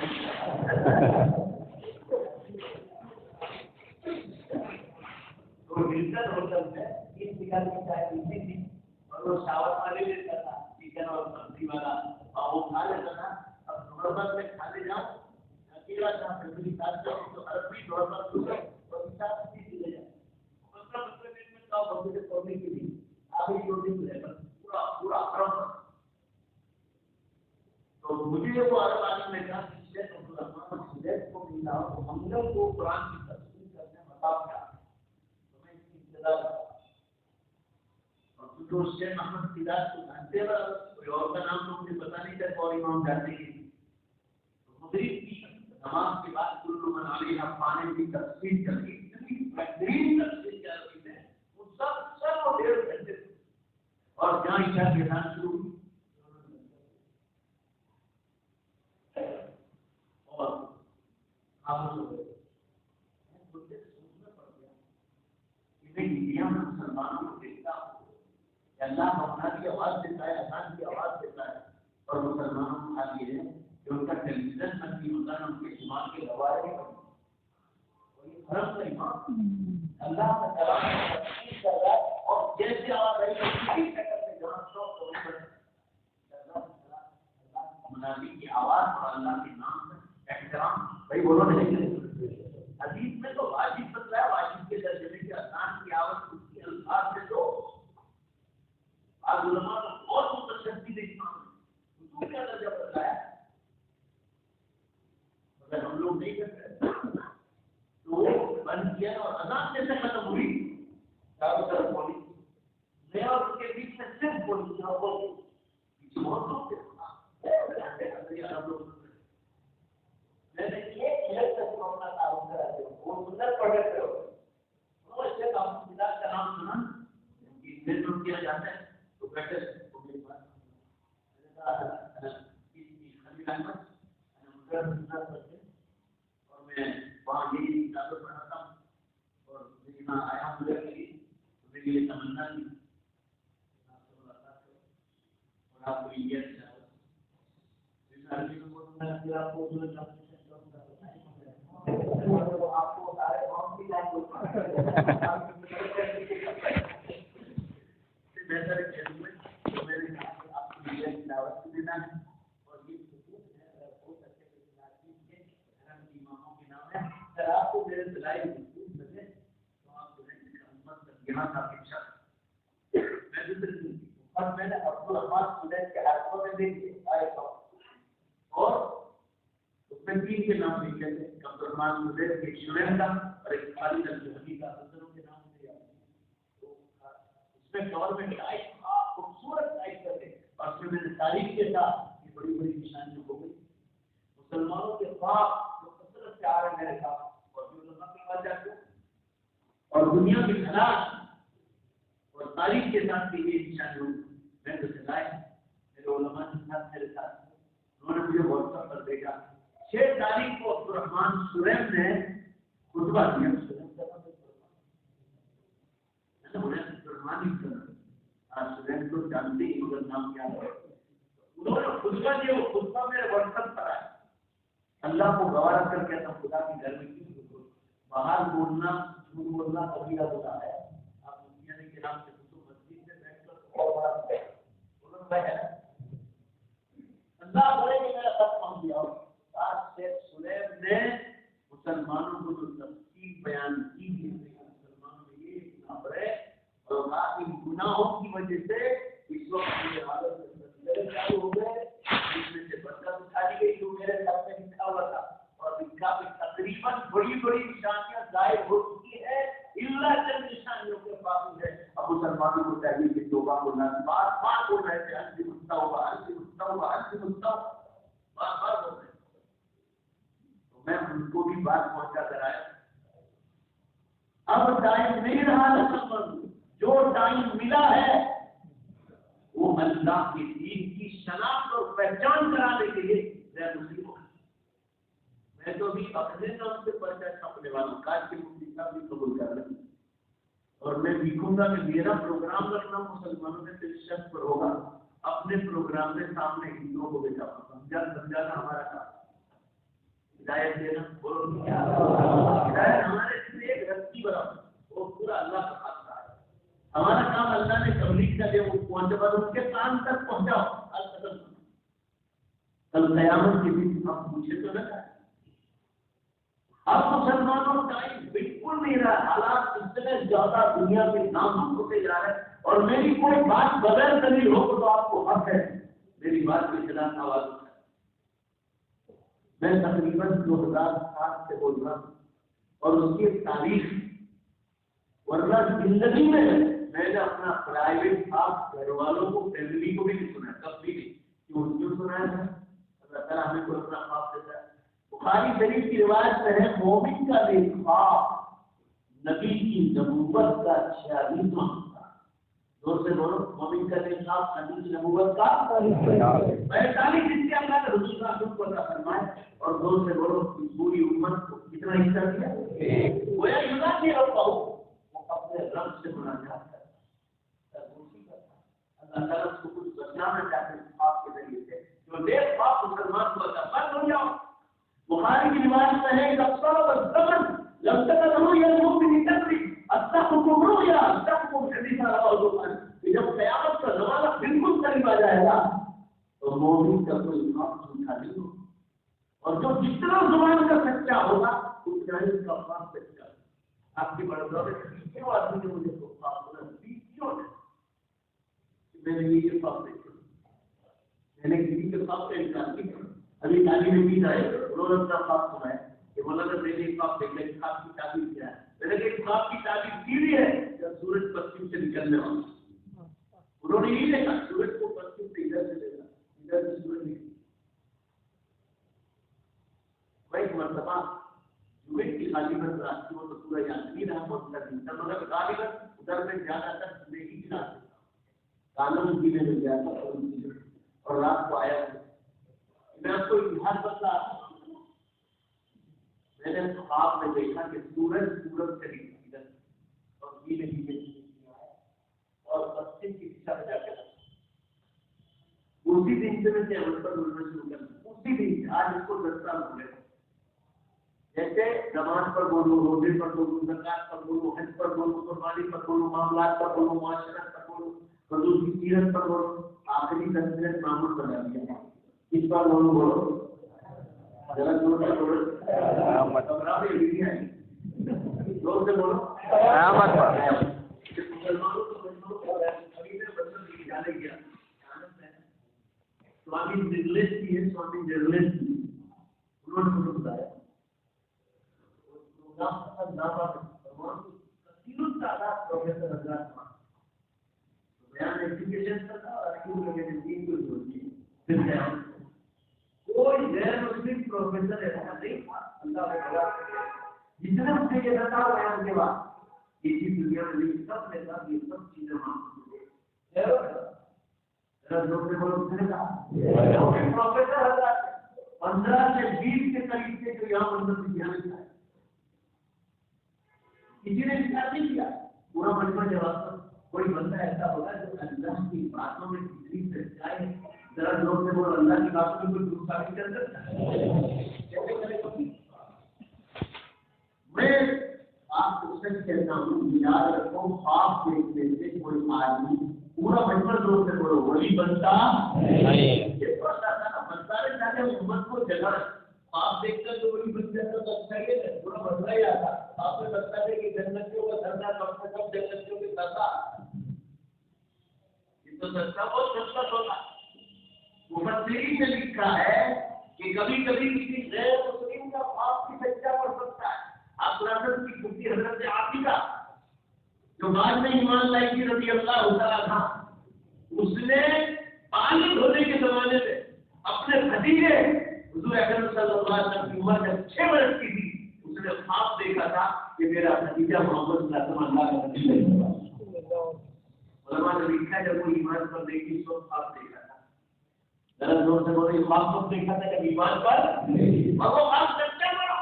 تو ہندن ہوٹل میں اس نکال کی چائے پیتی تھی اور وہ شاور والے لیتا تھا چکن اور سبزی والا اور وہ کھا لیتا تھا۔ اب نوربت میں کھانے جاؤ اکیلا جہاں فیملی ساتھ جاؤ تو عربی نوربت اور ساتھ چلے جاؤ 15 منٹ میں کھاؤ بچے سے پڑھنے کے لیے آخری 2 دن رہے پورا پورا عرب۔ تو مجھے وہ عرب عالم نے کہا کہ شیخ عبدالرحمان سدیس کو ملا تو ہم لوگ کو قرآن کی تفسیر کرنے بتاؤ کیا، تو میں اس کی ابتدا اور جو شیخ احمد فدا کو جانتے ہیں کوئی اور کا نام تو مجھے پتا نہیں تھا، اور امام جانتے ہیں مغرب کی نماز کے بعد کل من علیہا فان کی تفسیر کر کے اتنی بہترین تفسیر کیا رہی ہے وہ سب وہ 1.5 گھنٹے اور جہاں عشاء کے اذان شروع ہوئی اور خاموش ہو گئے۔ مجھے سوچنا پڑ گیا کہ میں انڈیا میں مسلمانوں کو دیکھتا ہوں کہ اللہ مولانا کی آواز دیتا ہے، اذان کی آواز دیتا ہے، اور مسلمانوں کو حال یہ ہے کہ ان کا ٹیلی ویژن تک بھی ہوتا ہے، ان کے دماغ کے گوارے نہیں بنتے، حرم کا امام اللہ کا کلام تفسیر کر رہا ہے اور جیسے آواز آئی اسی سیکنڈ میں جہاں سب کو منادی کی آواز اور اللہ کے نام کا احترام بھائی بولو نہیں۔ حدیث میں تو واجب بتلایا، واجب کے درجے میں کہ اذان کی آواز اس کے الفاظ سے تو آج علماء کو بہت متشدد اسلام کیا درجہ بتلایا مگر ہم لوگ نہیں کر رہے، تو وہ بند کیا اور اذان جیسے ختم ہوئی چاروں طرف بولی میں اور اس کے بیچ میں صرف بولی اور بولی پیچھے بہت لوگ تھے میں نے ایک منٹ تک اپنا تعارف کرا دیا، وہ سندر پروڈکٹ ہے، وہ اس سے کام خدا کا نام سنا انگلینڈ کیا جاتا ہے تو بیٹر خلیل احمد اور میں وہاں یہی کتابیں پڑھاتا ہوں اور یہاں آیا ہوں کے لیے میری یہ تمنا تھی اور آپ کو انڈیا سے آپ کو سارے بہتر میں نے آپ کو انڈیا کی دعوت دینا ہے اور یہ ہو سکے اماموں کے نام ہے، اگر آپ کو میرے دلائی محسوس لگے تو آپ کو یہاں کافی اچھا میں نے عبدالرحمان سدیس کے ہاتھوں میں دیکھے آئے اور اس میں 3 کے نام لکھے تھے، عبدالرحمان سدیس کے شرین کا اور ایک خالد الجوہری کا، حضروں کے نام سے تو اس میں گورنمنٹ ٹائپ خوبصورت ٹائپ کر کے اور اس میں نے تاریخ کے ساتھ یہ بڑی بڑی نشانیاں ہو گئی مسلمانوں کے پاس جو کثرت سے آ رہے ہیں میرے ساتھ اور جو علماء کے پاس جاتے ہیں اور دنیا کے حالات اور تاریخ کے ساتھ بھی یہ نشان ہو میں تو چلائے میرے علماء کے ساتھ میرے ساتھ انہوں نے مجھے واٹس ایپ پر بھیجا 6 تاریخ کو عبدالرحمان سریم نے خطبہ دیا سریم کو جانتے ہی مگر نام کیا ہے انہوں نے خطبہ دیا وہ خطبہ میرے واٹس ایپ پر آیا اللہ کو گوارا کر کے تھا خدا کی گھر میں کیوں باہر بولنا جھوٹ بولنا قبیلہ ہوتا ہے آپ مفتی کے نام سے مسجد سے بیٹھ کر اور بڑا اللہ بولے کہ میرا خط پہنچ گیا آج شیخ سلیم نے مسلمانوں کو جو تفصیل بیان کی ہے مسلمانوں میں یہ گناہ بڑے اور کافی گناہوں کی وجہ سے اس وقت میرے حالت میں چالو ہو گئے اس میں سے برکت اٹھا لی گئی جو میرے ساتھ میں لکھا ہوا تھا اور لکھا بھی تقریباً بڑی بڑی نشانیاں ظاہر ہو چکی ہے اللہ چند نشانیوں کے باقی ہے اب مسلمانوں کو چاہیے کہ توبہ کو نہ بار بار بول رہے تھے انتی مستوبہ انتی مستوبہ انتی مستوبہ بار بار بول رہے تھے تو میں ان کو بھی بات پہنچا کر آیا اب ٹائم نہیں رہا نسل جو ٹائم ملا ہے وہ اللہ کے دین کی شناخت اور پہچان کرانے کے لیے غیر مسلموں میں تو بھی اپنے نام سے پرچہ چھاپنے والا ہوں کاش کے مفتی صاحب بھی قبول کر لیں اور میں لکھوں گا کہ میرا پروگرام رکھنا مسلمانوں میں سے شخص پر ہوگا اپنے پروگرام میں سامنے ہندوؤں کو بھیجا سمجھانا ہمارا کام ہدایت دینا بولو ہدایت ہمارے سے ایک رسی برابر وہ پورا اللہ کا خاصہ ہے ہمارا کام اللہ نے تبلیغ کا دیا وہ پہنچے بعد ان کے کام تک پہنچاؤ کل قیامت کے دن آپ پوچھے تو نہ اب مسلمانوں کا بالکل نہیں رہا حالات اتنے زیادہ دنیا کے نام ہوتے جا رہے ہیں اور میری کوئی بات بغیر دلیل ہو تو آپ کو حق ہے میری بات کے خلاف آواز اٹھائے میں تقریباً 2007 سے بول رہا ہوں اور اس کی ایک تاریخ ورنہ زندگی میں نے اپنا پرائیویٹ خاص گھر والوں کو فیملی کو بھی نہیں سنا کب بھی نہیں کیوں سنایا ہے اللہ تعالیٰ ہمیں کو اپنا خواب دیتا ہے بخاری شریف کی روایت میں ہے مومن کا خواب نبی کی نبوت کا 46واں دور سے بولو مومن کا خواب نبی کی نبوت کا 45 جس کے اللہ نے رسول اللہ کو عطا فرمائے اور دور سے بولو پوری امت کو کتنا حصہ دیا وہ یونا کی رب وہ اپنے رب سے مناجات کرتا اللہ تعالیٰ اس کو کچھ بچانا چاہتے ہیں خواب کے ذریعے سے جو نیک خواب مسلمان کو عطا بند ہو جاؤ بخاری کی روایت میں ہے افسر و زمن لم تکن رؤيا المؤمن تدري اتقكم رؤيا اتقكم حديثا رواه البخاري جب قیامت کا زمانہ بالکل قریب آ جائے گا تو مومن کا کوئی خواب جھوٹا نہیں ہوگا اور جو جتنا زبان کا سچا ہوگا اتنا ہی اس کا خواب سچا ہوگا آپ کی بڑا دور ہے کیوں آدمی نے مجھے خواب بولا کیوں میں نے یہ خواب دیکھا میں نے کسی کے خواب کا انکار نہیں کیا ابھی شادی میں بھی آئے انہوں نے اپنا خواب سنا ہے کہ بولا کہ میں نے خواب دیکھا ہے خواب کی تعبیر کیا ہے میں نے کہا خواب کی تعبیر سیدھی ہے جب سورج پشچم سے نکلنے والا انہوں نے یہ دیکھا سورج کو پشچم سے ادھر سے دیکھا ادھر سے سورج نکلا میں ایک مرتبہ جمعے کی غالباً رات کو تو پورا یاد نہیں رہا بہت سا دن تھا مگر غالباً ادھر میں زیادہ تر زندگی کی رات کالم ضلع میں گیا تھا اور رات کو آیا میں آپ کو اتحاد بتلا میں نے خواب میں دیکھا کہ سورج سے نکلا اور اور پشچم کی دشا میں جا کر اسی دن سے میں عمل پر بولنا شروع کر اسی دن آج اس کو 10 سال ہو گئے جیسے نماز پر بولوں روزے پر بولوں زکات پر بولوں حج پر بولوں قربانی پر بولوں معاملات پر بولوں معاشرت پر بولوں حضور کی سیرت پر بولوں آخری تفسیر معمول بنا دیا اس پر بولو ذرا زور سے بولو گھبراہ نہیں آئی زور سے بولو مسلمانوں کو جانے گیا سوامی جرنلسٹ کی ہے سوامی جرنلسٹ کی انہوں نے مجھے بتایا پروفیسر حضرات بیان ایجوکیشن کا تھا اور کوئی غیر مسلم پروفیسر ایسا نہیں تھا اللہ نے بڑا جتنے مجھے یہ بتا بیان کے بعد اسی دنیا میں سب نے کہا یہ سب چیزیں معاف پروفیسر حضرات 15 سے 20 کے قریب کے جو یہاں مندر دھیان ہے کسی نے انکار نہیں کیا پورا مجمع جواب کوئی بندہ ایسا ہوگا جو اللہ کی باتوں میں کتنی سچائی ہے ذرا لوگ سے بولو اللہ کی باتوں میں کوئی دور ثابت کر سکتا ہے میں آپ کو سچ کہتا ہوں یاد رکھو خواب دیکھنے سے کوئی آدمی پورا مجمع لوگ سے بولو ولی بنتا نہیں بنتا نہیں چاہتے امت کو جگہ آپ دیکھ کر جو بڑی بن جاتا تو اچھا یہ ہے پورا بدلا ہی آتا آپ نے بتا دے کہ جنتیوں کا دھرنا کم سے کم جنتیوں کے سستا یہ تو سستا بہت سستا ہوتا مفسرین نے لکھا ہے کہ کبھی کبھی کسی غیر مسلم کا خواب بھی سچا پڑ سکتا ہے آپ قرآن کی گفتی حضرت عاتقہ جو بعد میں ایمان لائی تھی رضی اللہ تعالیٰ عنہ اس نے بالغ ہونے کے زمانے میں اپنے بھتیجے حضور اکرم صلی اللہ علیہ وسلم کی عمر جب 6 برس کی تھی اس نے خواب دیکھا تھا کہ میرا بھتیجا محمد صلی اللہ علیہ وسلم علماء نے لکھا جب وہ ایمان پر دیکھی تو خواب دیکھا تھا ذرا زور سے بولے خواب کب دیکھا تھا جب ایمان پر اور وہ خواب سچا تھا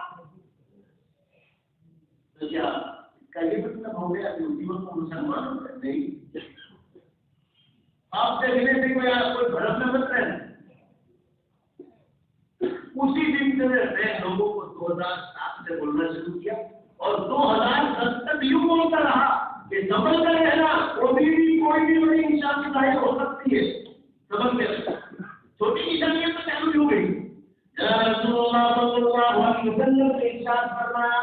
تو کیا اس کا یہ مطلب ہو گیا کہ اسی وقت مسلمان نہیں آپ سے ملے سے کوئی بھڑک میں مت رہنا اسی دن سے میں لوگوں کو 2007 سے بولنا شروع کیا اور 2010 تک یوں بولتا رہا کہ سمجھ کر رہنا کوئی بھی بڑی نشانی ظاہر ہو سکتی ہے سمجھ میں چھوٹی نشانیاں تو چالو ہو گئی رسول اللہ صلی اللہ علیہ وسلم نے ارشاد فرمایا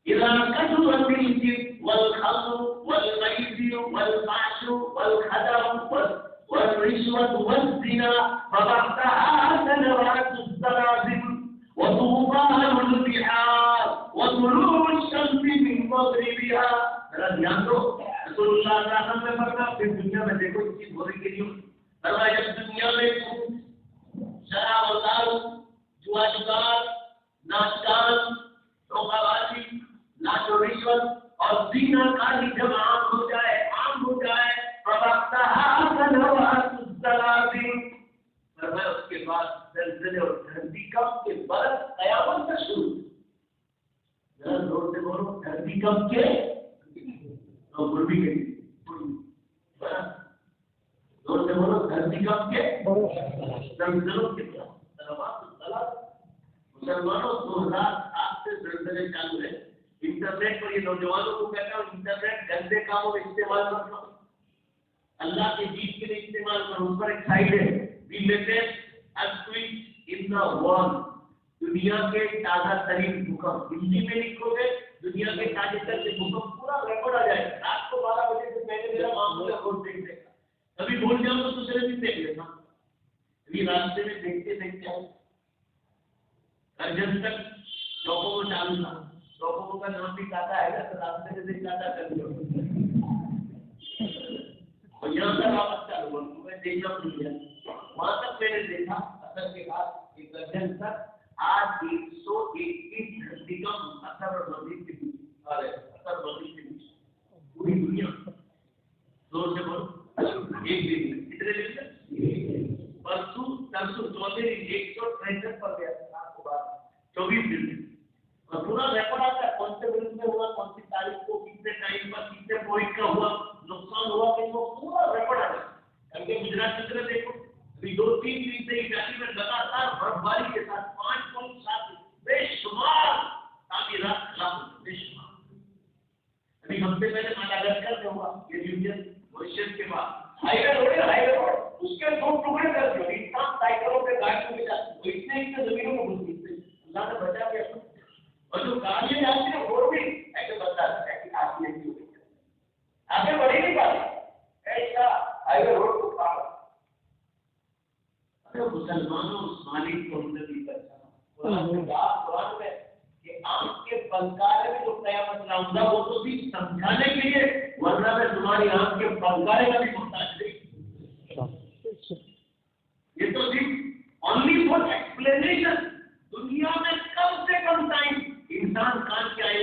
اذا كثرت الجد والخمر والميسر والفحش والخدع والرشوة والزنا فبعدها سنوات الزلازل وطوفان البحار وطلوع الشمس من مغربها ذرا دھیان دو رسول اللہ صلی اللہ علیہ وسلم نے فرمایا پھر دنیا میں دیکھو اس چیز ہو رہی کہ نہیں فرمایا جب دنیا میں شراب و دارو جوا جگار ناچ گان دھوکہ بازی لاچ و رشوت اور زنا کاری جب عام ہو جائے فرمایا اس کے بعد زلزلے اور دھرتی کمپ کے برس قیامت کا شروع ذرا زور سے بولو دھرتی کمپ کے زور سے بولو دھرتی کمپ کے زلزلوں کے مسلمانوں 2007 سے زلزلے چالو ہے انٹرنیٹ پر یہ نوجوانوں کو کہتا ہوں انٹرنیٹ گندے کاموں میں استعمال مت کرو اللہ کے دین کے لیے استعمال کرو اس پر ایک سائٹ ہے the latest earthquake in the world دنیا کے تازہ ترین بھوکمپ ہندی میں لکھو گے دنیا کے تازہ ترین بھوکمپ پورا ریکارڈ آ جائے گا رات کو 12 بجے سے پہلے میرا معمول ریکارڈ دیکھ لے گا کبھی بھول جاؤں تو دوسرے دن دیکھ لیتا ابھی راستے میں دیکھتے ارجن تک چوکوں کو چالو تھا چوکوں کا نام بھی کاتا ہے تو راستے میں دیکھ کاتا کر لو اور یہاں تک واپس چالو ہوا میں دیکھنا بھول گیا وہاں تک میں نے دیکھا اثر کے بعد ایک ارجن تک آج 121 گھنٹے کا اثر اور مزید کے بیچ اثر مزید کے بیچ پوری دنیا زور سے بولو ایک دن کتنے دن سے پرسوں ترسوں چوتھے دن 163 پر گیا آپ کو بات 24 دن اور پورا ریکارڈ آتا ہے کون سے ملک میں ہوا کون سی تاریخ کو کتنے ٹائم پر کتنے پوائنٹ کا ہوا نقصان ہوا کہ وہ پورا ریکارڈ آتا ہے کیونکہ گجرات کی طرح دیکھو ابھی 2-3 دن سے اٹلی میں لگاتار برف باری کے ساتھ 5.7 بے شمار تعمیرات خراب ہوئی بے شمار ابھی ہفتے پہلے ماڈاگاسکر میں ہوا یہ یونین موریشس کے بعد ہائی وے روڈ اس کے 2 ٹکڑے کر دیے انسان سائیکلوں پہ گاڑیوں پہ جاتے وہ اتنے زمینوں میں گھس گئے اللہ نے بچا کے اور جو گاڑیاں جاتی ہیں وہ بھی ایسے بتاتا ہے کہ آگے نہیں ہوئی آگے بڑھی نہیں پاتی ایسا ہائی وے روڈ کو پار مسلمانوں اس مالک کو زندگی کرتا قرآن میں کہ آنکھ کے پنکارے میں جو قیامت لاؤں گا وہ تو صرف سمجھانے کے لیے ورنہ میں تمہاری آنکھ کے پنکارے کا بھی محتاج نہیں یہ تو صرف اونلی فار ایکسپلینیشن دنیا میں کم سے کم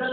10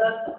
10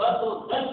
10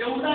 14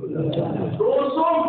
$200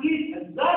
30,000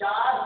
4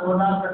14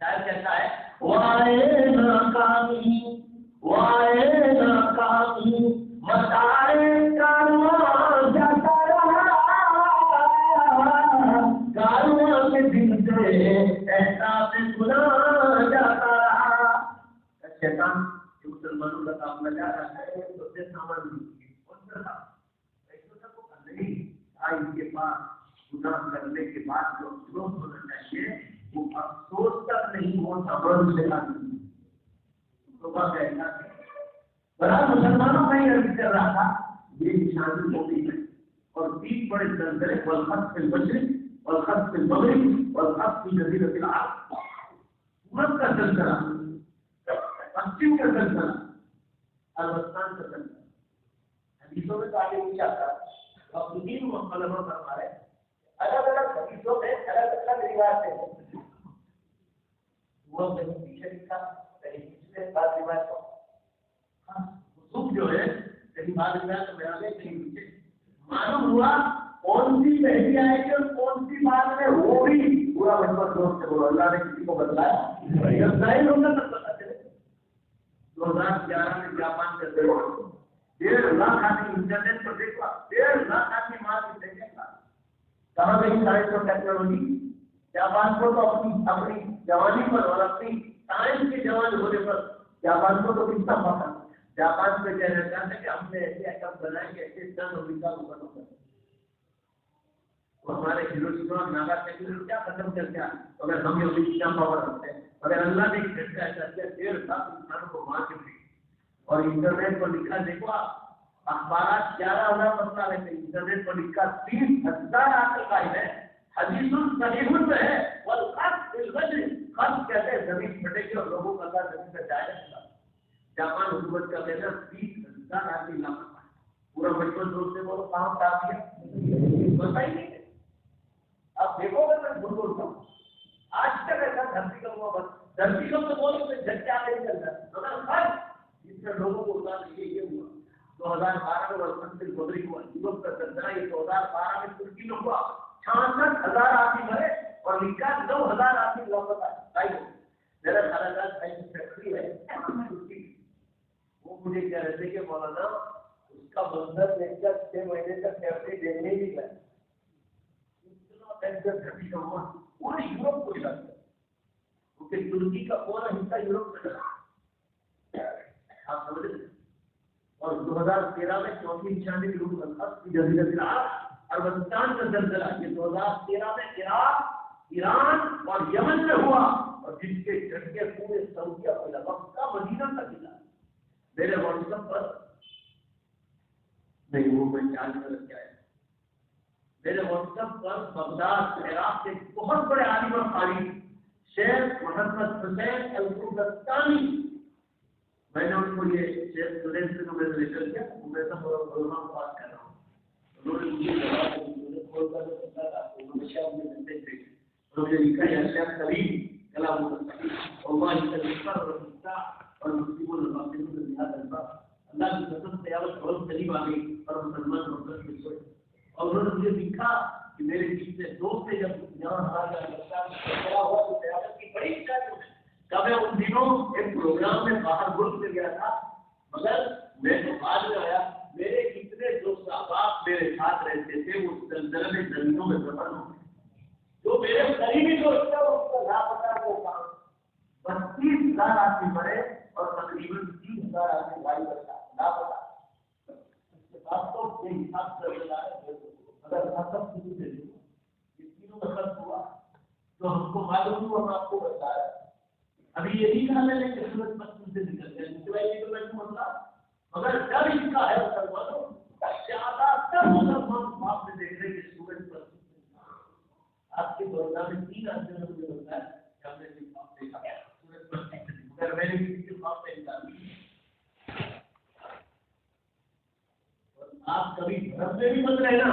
شاعر کہتا ہے وائے ناکامی متائے کارواں جاتا رہا، کارواں کے دل سے احساس گناہ جاتا رہا۔ شیطان مسلمانوں کا کام لگا رہا ہے تو سے سامان ان کے پاس گناہ کرنے کے بعد جو افسوس ہونا چاہیے وہ افسوس تک نہیں، وہ سامان سے بڑا مسلمانوں کا یہ عرض کر رہا تھا، یہ نشانی ہوتی ہے اور 3 بڑے زلزلے والخط فی المشرق والخط فی المغرب والخط فی جزیرۃ العرب، پورب کا زلزلہ، پشچم کا زلزلہ، افغانستان کا زلزلہ۔ حدیثوں میں تو آگے نہیں آتا، مفسرین مختلف فرما رہے الگ الگ حدیثوں میں الگ الگ روایت ہے، وہ کہیں پیچھے لکھا کہیں پچھلے بعد روایت کو خصوص جو ہے کہیں بعد روایت میں آگے کہیں پیچھے معلوم ہوا کون سی پہلی آئے گی اور کون سی بعد میں وہ بھی پورا مطلب دوست سے بولو اللہ نے کسی کو بتلایا جب ظاہر ہوگا تب پتا چلے۔ 2011 میں جاپان کے اندر 1.5 لاکھ آدمی انٹرنیٹ پر دیکھا، 1.5 لاکھ آدمی مار کے دیکھے گا کہاں گئی سائنس اور ٹیکنالوجی۔ جاپان کو تو اپنی جوانی پر اور اپنی سائنس کے جوان ہونے پر جاپان کو تو کتنا پتا، جاپان میں کہنا چاہتے ہیں کہ ہم نے ایسے ایٹم بنائے کہ ایسے چند امریکہ کو ختم کر ہمارے ہیروشیما اور ناگاساکی کو کیا ختم کر دیا اگر ہم یہ اتنا پاور رکھتے ہیں، اگر اللہ نے ایک جھٹکا ایسا کیا 1.5 لاکھ انسانوں کو مار کے دی۔ اور انٹرنیٹ پر لکھا دیکھو آپ اخبارات 11,000 مسئلہ رہتے، انٹرنیٹ پر لکھا 30,000 آج قائم ہے، حدیث صحیح میں ہے والخط بالوجه، خط کہتے ہیں زمین پھٹے گی اور لوگوں کا اللہ زمین کا جائے گا۔ جاپان حکومت کا کہنا 30,000 آدمی لاپتا ہے، پورا بچپن دوست سے بولو کہاں کا دیا پتا ہی نہیں ہے۔ آپ دیکھو گے میں بھول بولتا ہوں آج تک ایسا دھرتی کا ہوا بس دھرتی کا تو بولو تو جھٹکا نہیں چلتا مگر خط جس میں لوگوں کو اتار یہ ہوا 2012 میں ورسنٹل بدری ہوا، یورپ کا زلزلہ یہ 2012 میں ترکی میں ہوا، 66,000 آدمی مرے اور لکھا 9,000 آدمی لاپتا ہے۔ میرا خاندان سائنس فیکٹری ہے ترکی، وہ مجھے کہہ رہے تھے کہ مولانا اس کا منظر دیکھ کر 6 مہینے تک فیکٹری دیکھنے ہی گئے، گھٹی کا ہوا پورے یورپ کو ہلا دیا کیونکہ ترکی کا پورا حصہ یورپ میں چلا آپ سمجھ رہے۔ اور 2013 میں چوتھی نشانی کی جزیرۃ العرب افغانستان کا زلزلہ یہ 2013 میں عراق، ایران اور یمن میں ہوا اور جس کے جھٹکے پورے سعودیہ کو لگا، مکہ مدینہ تک ہلا۔ میرے واٹس ایپ پر نہیں وہ میں چارج میں رکھ کے آیا، میرے واٹس ایپ پر بغداد عراق کے بہت بڑے عالم اور قاری شیخ محمد حسین القرطانی، میں نے ان کو یہ شیخ اسٹوڈنٹ سے میں نے لکھ کیا میں سب علماء بات کر رہا ہوں، انہوں نے مجھے جواب کھول کر بتا تھا انہوں نے شاید میں ملتے تھے انہوں نے لکھا یا شیخ کریم کلام اللہ اللہ اور مسلم اللہ کی قسم تیاوت بہت قریب آ گئی اور مسلمان مرکز میں سوئے اور انہوں نے مجھے لکھا کہ میرے پیچھے دوست سے جب یہاں ہمارا ہوا تو تیاوت کی بڑی شکایت ہے کہ میں ان دنوں ایک پروگرام میں باہر ملک میں گیا تھا مگر میں تو بعد میں آیا، میرے کتنے دوست احباب میرے ساتھ رہتے تھے وہ زلزلے میں زمینوں میں دفن ہو گئے، جو میرے قریبی دوست تھا اس کا لاپتہ وہ کام 32,000 آدمی مرے اور تقریباً 30,000 آدمی بھائی بچا لاپتہ۔ اس کے بعد تو یہ حساب سے اگر ختم شروع سے یہ تینوں کا خط ہوا تو ہم کو معلوم ہوا، ہم آپ کو بتا رہے ابھی یہ نہیں کہا میں نے کہ سورج پشچم سے نکل گیا یہ تو میں مسئلہ مگر جب اس کا ہے مسلمانوں زیادہ تر مسلمان باپ سے دیکھ رہے کہ سورج پشچم سے آپ کے بردار میں 3 آدمی نے مجھے بتایا کہ ہم نے دیکھا سورج پشچم سے مگر میں نے کسی کے باپ سے نکالی آپ کبھی گھر میں بھی مت رہنا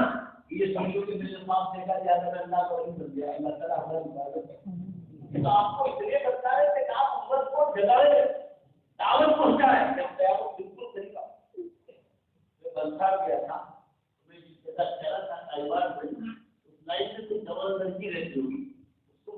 یہ سمجھو کہ میرے باپ دیکھا جاتا ہے اللہ کو نہیں بن گیا اللہ تعالیٰ ہماری عبادت تو آپ کو اس لیے بتا رہے کہ آپ امت کو جگائے دعوت پہنچائے جب قیامت بالکل صحیح کا میں بنتا گیا تھا میں جس جگہ چلا تھا تائیوان میں اس لائن سے کوئی جوان لڑکی رہتی ہوگی اس کو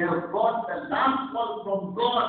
have got the last call from God,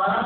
12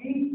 30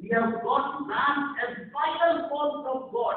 we have got last and final call from God,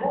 2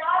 4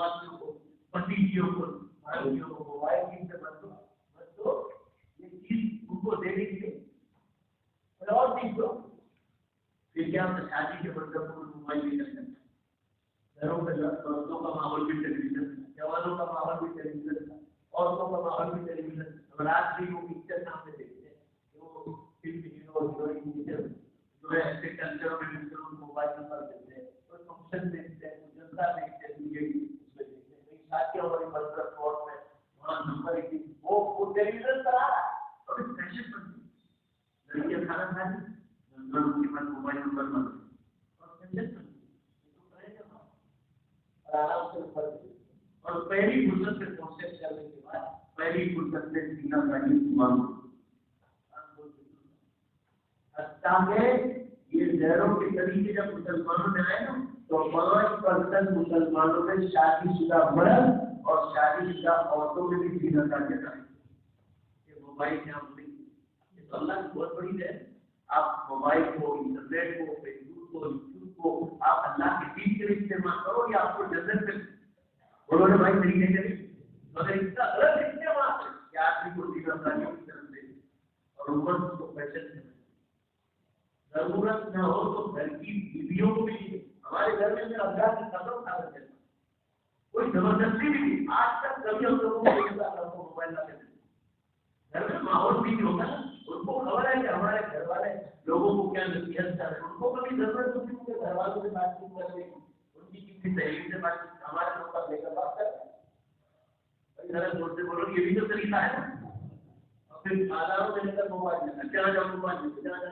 نوازیوں کو، بھتیجیوں کو، بھائیوں کو موبائل سے مت دو، یہ چیز ان کو دے دیجیے اور چیز دو. پھر کیا شادی کے مطلب کو موبائل لے کر گھروں میں دوستوں کا ماحول بھی ٹیلی ویژن، جوانوں کا ماحول بھی ٹیلی ویژن، عورتوں کا ماحول بھی ٹیلی ویژن. رات بھی وہ پکچر سامنے دیکھتے ہیں، وہ فلم ہیرو ہیروئن جو ہے ایسے کلچر میں موبائل پر دیکھتے ہیں، کوئی فنکشن دیکھتے ہیں، کوئی جلسہ دیکھتے ہیں، اس میں دیکھتے ہیں، کئی شادیاں ہماری مذہب کورٹ میں وہاں نمبر وہ ٹیلی ویژن پر آ رہا ہے اور اس فیشن بن گئی. لڑکیاں کھانا کھا رہی کے بعد موبائل نمبر بن گئی اور فیشن بن اور پہلی فرصت سے پروسیس کرنے کے بعد پہلی فرصت سے سینا پہلی مانگو تاکہ یہ زہروں کے طریقے جب مسلمانوں میں آئے نا تو 5% مسلمانوں میں شادی شدہ مرد اور شادی شدہ عورتوں میں بھی سینا کا جاتا ہے. یہ موبائل سے آپ یہ تو اللہ کی بہت بڑی ہے. آپ موبائل کو، انٹرنیٹ کو، فیس بک کو، یوٹیوب کو آپ اللہ کے دین کے لیے استعمال کرو یا آپ کو جنت میں انہوں نے بھائی طریقے سے مگر اس کا غلط استعمال ہے کہ آدمی کو دین افغانیوں کی طرف سے اور امت کو فیشن سے ضرورت نہ ہو تو گھر کی بیویوں کو بھی. ہمارے گھر میں میرا اللہ کی قدم کھا کر چلتا کوئی زبردستی بھی نہیں. آج تک کبھی ہم لوگوں کو موبائل نہ دیتے گھر میں ماحول بھی نہیں ہوتا. ان کو خبر ہے کہ ہمارے گھر والے لوگوں کو کیا نصیحت کر رہے ہیں. ان کو کبھی ضرورت ہوتی ہے کہ گھر والوں سے بات چیت کرنے کی، ان کی کسی سہیلی سے بات چیت ہمارے لوگ کا لے کر بات کر ذرا زور سے بولو. یہ بھی تو طریقہ ہے نا. اور پھر بازاروں میں لے کر موبائل لے کر جہاں جاؤ موبائل لے کر جا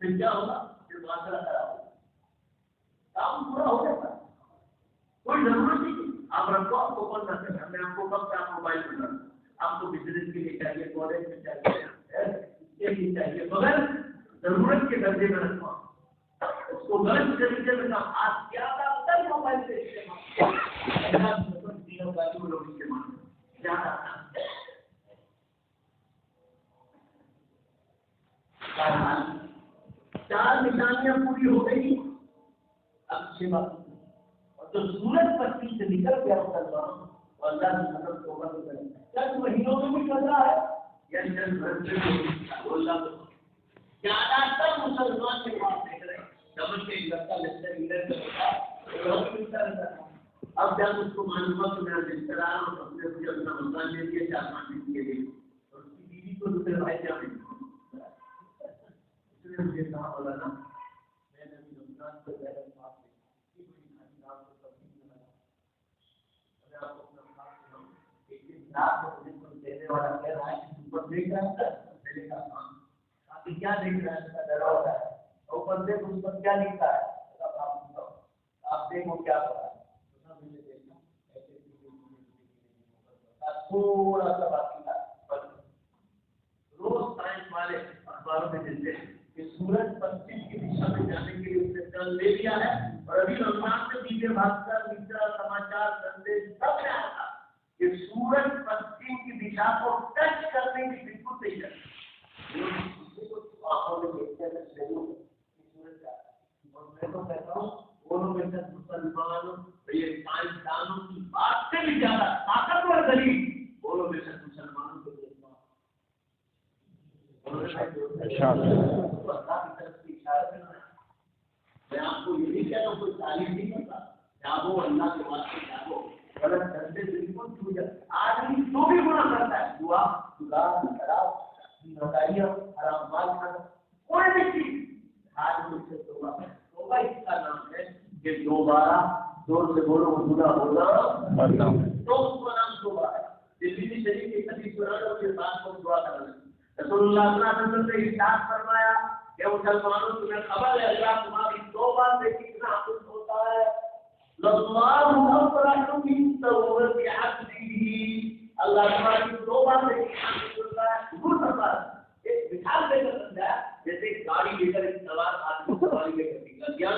پھر کیا ہوگا؟ پھر معاشرہ خراب ہوگا، کام پورا ہو جاتا. کوئی ضرورت نہیں. آپ رکھو، آپ کو کون کرتے ہیں؟ میں آپ کو کب سے آپ موبائل پہ کروں. آپ کو بزنس کے لیے چاہیے، کالج میں چاہیے، اس کے لیے چاہیے، مگر ضرورت کے درجے میں رکھو. اس کو غلط طریقے میں کام آپ کیا تر موبائل سے استعمال چار نشانیاں پوری ہو گئی. اب چھ بات اور جو سورج پتی سے نکل گیا مسلمان اللہ کی مدد کو بند کریں. چند مہینوں میں بھی چل رہا ہے یا چند گھنٹے میں زیادہ تر مسلمان کے پاس دیکھ رہے ہیں سمجھ کے لگتا رہتا ہے. اب جب اس کو معلومات تو میرا رشتہ دار اور اپنے مجھے اپنا مکان دے دیا 4-5 دن کے لیے اور اس کی بیوی کو دوسرے بھائی کیا مجھے کہا بولا نا میں نے ابھی رمضان کو زیادہ بات کی بڑی خالی رات کو تبدیل میں لگا. اگر آپ کو اپنا خاص سناؤں ایک دن رات کو مجھے کوئی دینے والا کہہ رہا ہے کہ اوپر دیکھ رہا تھا میں نے کہا آپ کیا دیکھ رہا ہے؟ ڈرا ہوتا ہے اوپر دیکھ اس پر کیا لکھتا ہے آپ دیکھو کیا ہو رہا ہے. تھوڑا سا باقی تھا. روز سائنس والے اخباروں میں دیتے ہیں کہ سورج پشچم کی دشا میں جانے کے لیے اس نے ٹرن لے لیا ہے اور ابھی رمضان سے دیگر بھاسکر مترا سماچار سندیش سب میں آیا تھا کہ سورج پشچم کی دشا کو ٹچ کرنے کی بالکل صحیح ہے. آنکھوں میں دیکھتے ہیں سورج کا اور میں تو کہتا ہوں دونوں میں سے مسلمانوں یہ سائنسدانوں کی بات سے بھی زیادہ طاقتور دلیل دونوں میں سے مسلمانوں کو میں آپ کو یہ نہیں کہتا ہوں کوئی تعلیم نہیں کرتا جاگو اللہ کے واسطے جاگو غلط دھندے بالکل چھوٹ جائے. آدمی جو بھی گناہ کرتا ہے دعا خدا شراب نوکریاں حرام مال کھانا کوئی بھی چیز آدمی سے توبہ توبہ اس کا نام ہے کہ دوبارہ زور سے بولو خدا ہوگا تو اس کا نام توبہ ہے. دلی شریف کی حدیث قرآن اور کے ساتھ کو دعا کرنا. رسول اللہ صلی اللہ علیہ وسلم نے ارشاد فرمایا کہ مسلمانوں تمہیں خبر ہے اللہ تمہاری توبہ سے کتنا خوش ہوتا ہے. اللہ اکبر من توبۃ عبدہ اللہ تمہاری توبہ سے کتنا خوش ہوتا ہے. ضرور فرمایا ایک مثال دے کر سمجھایا جیسے گاڑی لے کر ایک سوار آدمی سواری لے کر نکلا کیا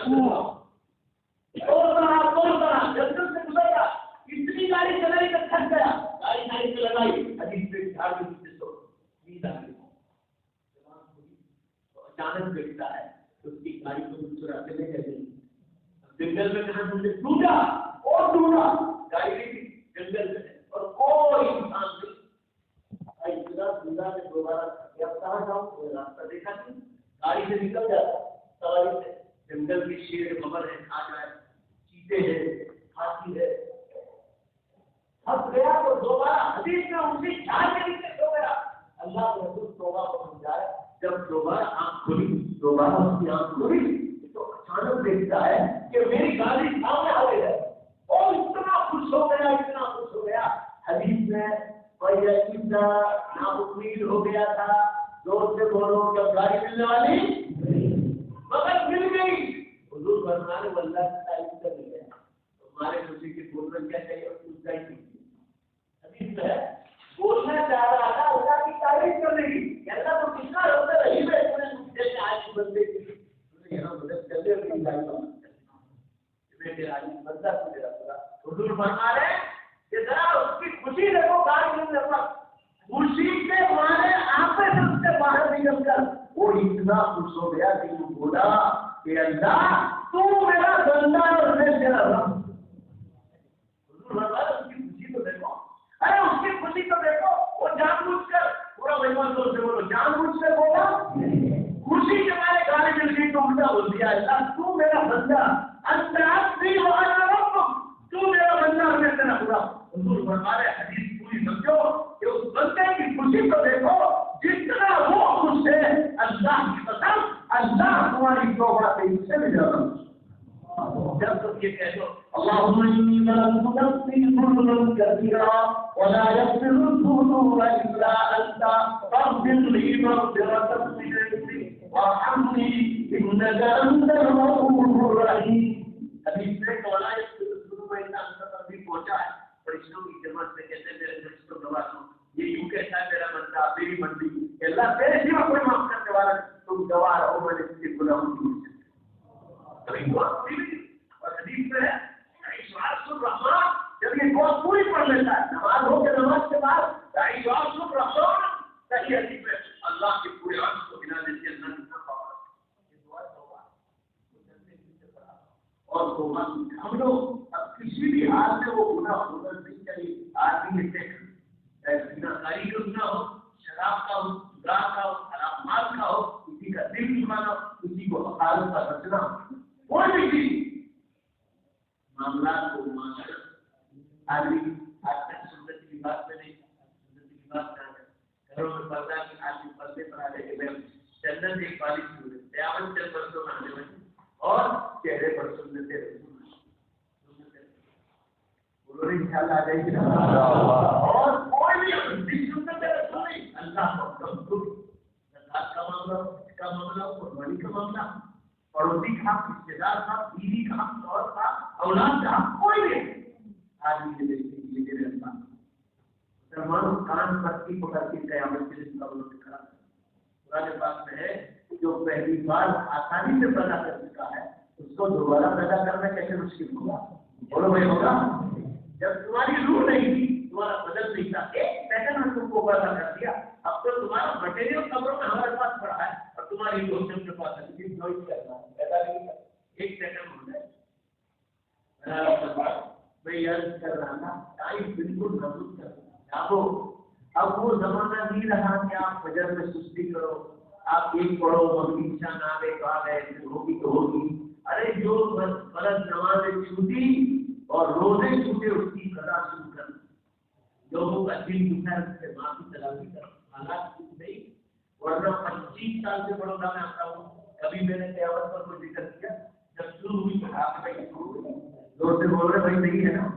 جلد سے گزر گیا اتنی گاڑی چلائی کر تھک گیا گاڑی نائی سے لگائی حدیث پہ جھاڑ کے نیچے سو نیند آ گئی. اچانک بیٹھتا ہے اس کی گاڑی کو مسکراتے لے گئے جنگل میں کہاں ڈھونڈے، ڈھونڈا اور ڈھونڈا، گاڑی بھی جنگل میں ہے اور کوئی انسان نہیں، اتنا ڈھونڈا کہ دوبارہ اب کہاں جاؤں، کوئی راستہ دیکھا نہیں، گاڑی سے نکل جاتا سواری سے، جنگل کی شیر ببر ہے کھا جائے، چیتے ہیں ہاتھی ہے، پھنس گیا تو دوبارہ حدیث میں اسی جان کے نیچے سو گیا، اللہ کے رسول توبہ کو سمجھائے، جب دوبارہ آنکھ کھلی، دوبارہ اس کی آنکھ کھلی تو اچانک دیکھتا ہے کہ میری گاڑی سامنے آ گئی ہے، اور اتنا خوش ہو گیا، اتنا خوش ہو گیا، حدیث میں کوئی عجیب نا امید ہو گیا تھا، زور سے بولو جب گاڑی ملنے والی مگر مل گئی، حضور فرمانے واللہ کی تعریف کر دیا، تمہارے خوشی کی بولنا کیا چاہیے اور کچھ کا ہی حدیث میں بولنا چاہ رہا تھا اللہ کی تعریف کر رہی کہ اللہ تو کتنا روتے رہی ہے، جیسے آج کی بندے کی یہاں مدد کر دے اپنی گاڑی کا بندہ میرا پورا حضور فرما رہے کہ ذرا اس کی خوشی دیکھو، گاڑی ملنے پر خوشی کے مارے آنکھیں سے اس سے باہر نکل کر وہ اتنا خوش ہو گیا کہ وہ بولا کہ اللہ تو میرا بندہ اور میں تیرا رب، اس کی خوشی تو دیکھو، ارے اس کی خوشی تو دیکھو، وہ جان بوجھ کر پورا بھگوان دوست سے بولو، جان بوجھ کر بولا خوشی کے مارے گالی مل گئی تو الٹا بول دیا اللہ تو میرا بندہ، انتراکشی والا رب، تو میرا بندہ اور میں تیرا پورا۔ حضور فرما رہے حدیث پوری سمجھو کہ اس بندے کی خوشی تو دیکھو، جتنا وہ خوش ہے اللہ کی قسم اللہ تمہاری توبہ سے اس سے بھی زیادہ جب تک یہ کہہ دو اللہم انی ظلمت نفسی ظلما کثیرا ولا یغفر الذنوب الا انت فاغفر لی مغفرۃ من عندک وارحمنی انک انت الغفور الرحیم۔ حدیث میں ولا یغفر الذنوب الا انت تک بھی پہنچا ہے، فرشتوں کی جماعت سے کہتے ہیں میرے فرشتوں گواہ، یہ یوں کہتا ہے میرا بندہ میری بندی کہ اللہ تیرے سوا کوئی معاف کرنے والا تم گواہ رہو، میں نے کسی گناہوں کی اور حدیث میں ہے الرحمان، جب یہ دعا پوری پڑھ لیتا ہے نماز ہو کے نماز کے بعد الرحمان صحیح حدیث میں اللہ کے پورے عرش کو گنا دیتی ہے، اللہ کتنا پاور ہے، یہ دعا توبہ اور توبہ ہم لوگ اب کسی بھی حال میں وہ گناہ ہونا نہیں چاہیے، آدمی زناکاری کا گناہ ہو، شراب کا ہو، گاہ کا ہو، حرام مال کا ہو، کسی کا دل دکھانا، کسی کو حقارت کا رچنا، کوئی بھی چیز معاملات کو معاشرت آدمی آج تک سنت کی بات میں نہیں، سنت کی بات کہاں ہے، گھروں میں پردہ کی آدمی پردے پر آ رہے کہ میں چندن ایک پالی چھوڑے قیامت چند برسوں میں آنے والی اور چہرے پر سنت رسول بولو انشاءاللہ آ جائے گی نا، اور کوئی بھی سنت رسول نہیں، اللہ کو کم زکات کا معاملہ، اس کا معاملہ، قربانی کا معاملہ، پڑوسی کا حق، رشتے دار کا، بیوی کا حق، شوہر کا، اولاد کا حق، کوئی بھی آدمی کے دیکھنے کے لیے رہتا مسلمانوں کان پتی پکڑ کے قیامت کے دن قبروں سے کھڑا قرآن پاک میں ہے جو پہلی بار آسانی سے پیدا کر چکا ہے اس کو دوبارہ پیدا کرنا کیسے مشکل ہوگا؟ بولو بھائی ہوگا؟ جب تمہاری روح نہیں تھی، تمہارا بدن نہیں تھا، ایک سیکنڈ میں تم کو پیدا کر دیا، اب تو تمہارا مٹیریل قبروں میں ہمارے پاس پڑا ہے اور تمہاری روح جب کے پاس ہے لیکن جو ہی کرنا ہے پیدا نہیں کرنا، ایک سیکنڈ ہو جائے میں یاد کر رہا تھا ٹائم بالکل محدود کر جاؤ، اب وہ زمانہ نہیں رہا کہ آپ فجر میں سستی کرو، آپ ایک پڑھو مغرب عشاء نہ آئے تو آ گئے ہوگی تو ہوگی، ارے جو فرض نمازیں چھوٹی اور روزے چھوٹے اس کی قضا شروع کر، لوگوں کا دل دکھا ہے اس سے معافی تلافی کر، حالات کچھ نہیں، ورنہ 25 سال سے بڑا میں آتا ہوں، کبھی میں نے قیامت پر کوئی ذکر کیا، جب شروع ہوئی تو آپ میں شروع ہوئی زور سے بول رہے بھائی نہیں ہے نا،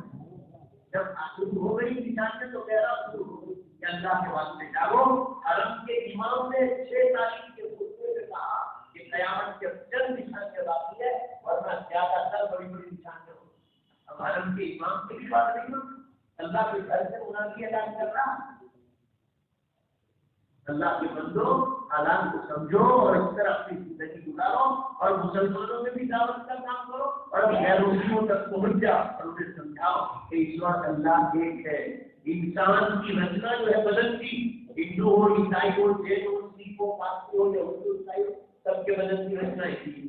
جب شروع ہو گئی نشان سے تو کہہ رہا شروع ہو گئی کہ اللہ کے واسطے جاگو، حرم کے امام نے 6 تاریخ کے خطبے میں کہا کہ قیامت کے چند نشان کے باقی ہے ورنہ زیادہ تر بڑی بڑی نشان ہو، اب حرم کے امام کی بھی بات نہیں ہوتی، اللہ کے گھر سے منادی اعلان کر رہا، اللہ کے بندو حالات کو سمجھو اور اس طرح اپنی زندگی گزارو اور مسلمانوں میں بھی دعوت کا کام کرو اور غیر مسلموں تک پہنچ جاؤ اور انہیں سمجھاؤ کہ اس وقت اللہ ایک ہے، انسان کی رچنا جو ہے بدن کی، ہندو ہو، عیسائی ہو، جین ہو، سکھ ہو، پارسی ہو یا اردو عیسائی ہو، سب کے بدن کی رچنا ایک ہی،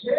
6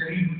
شریف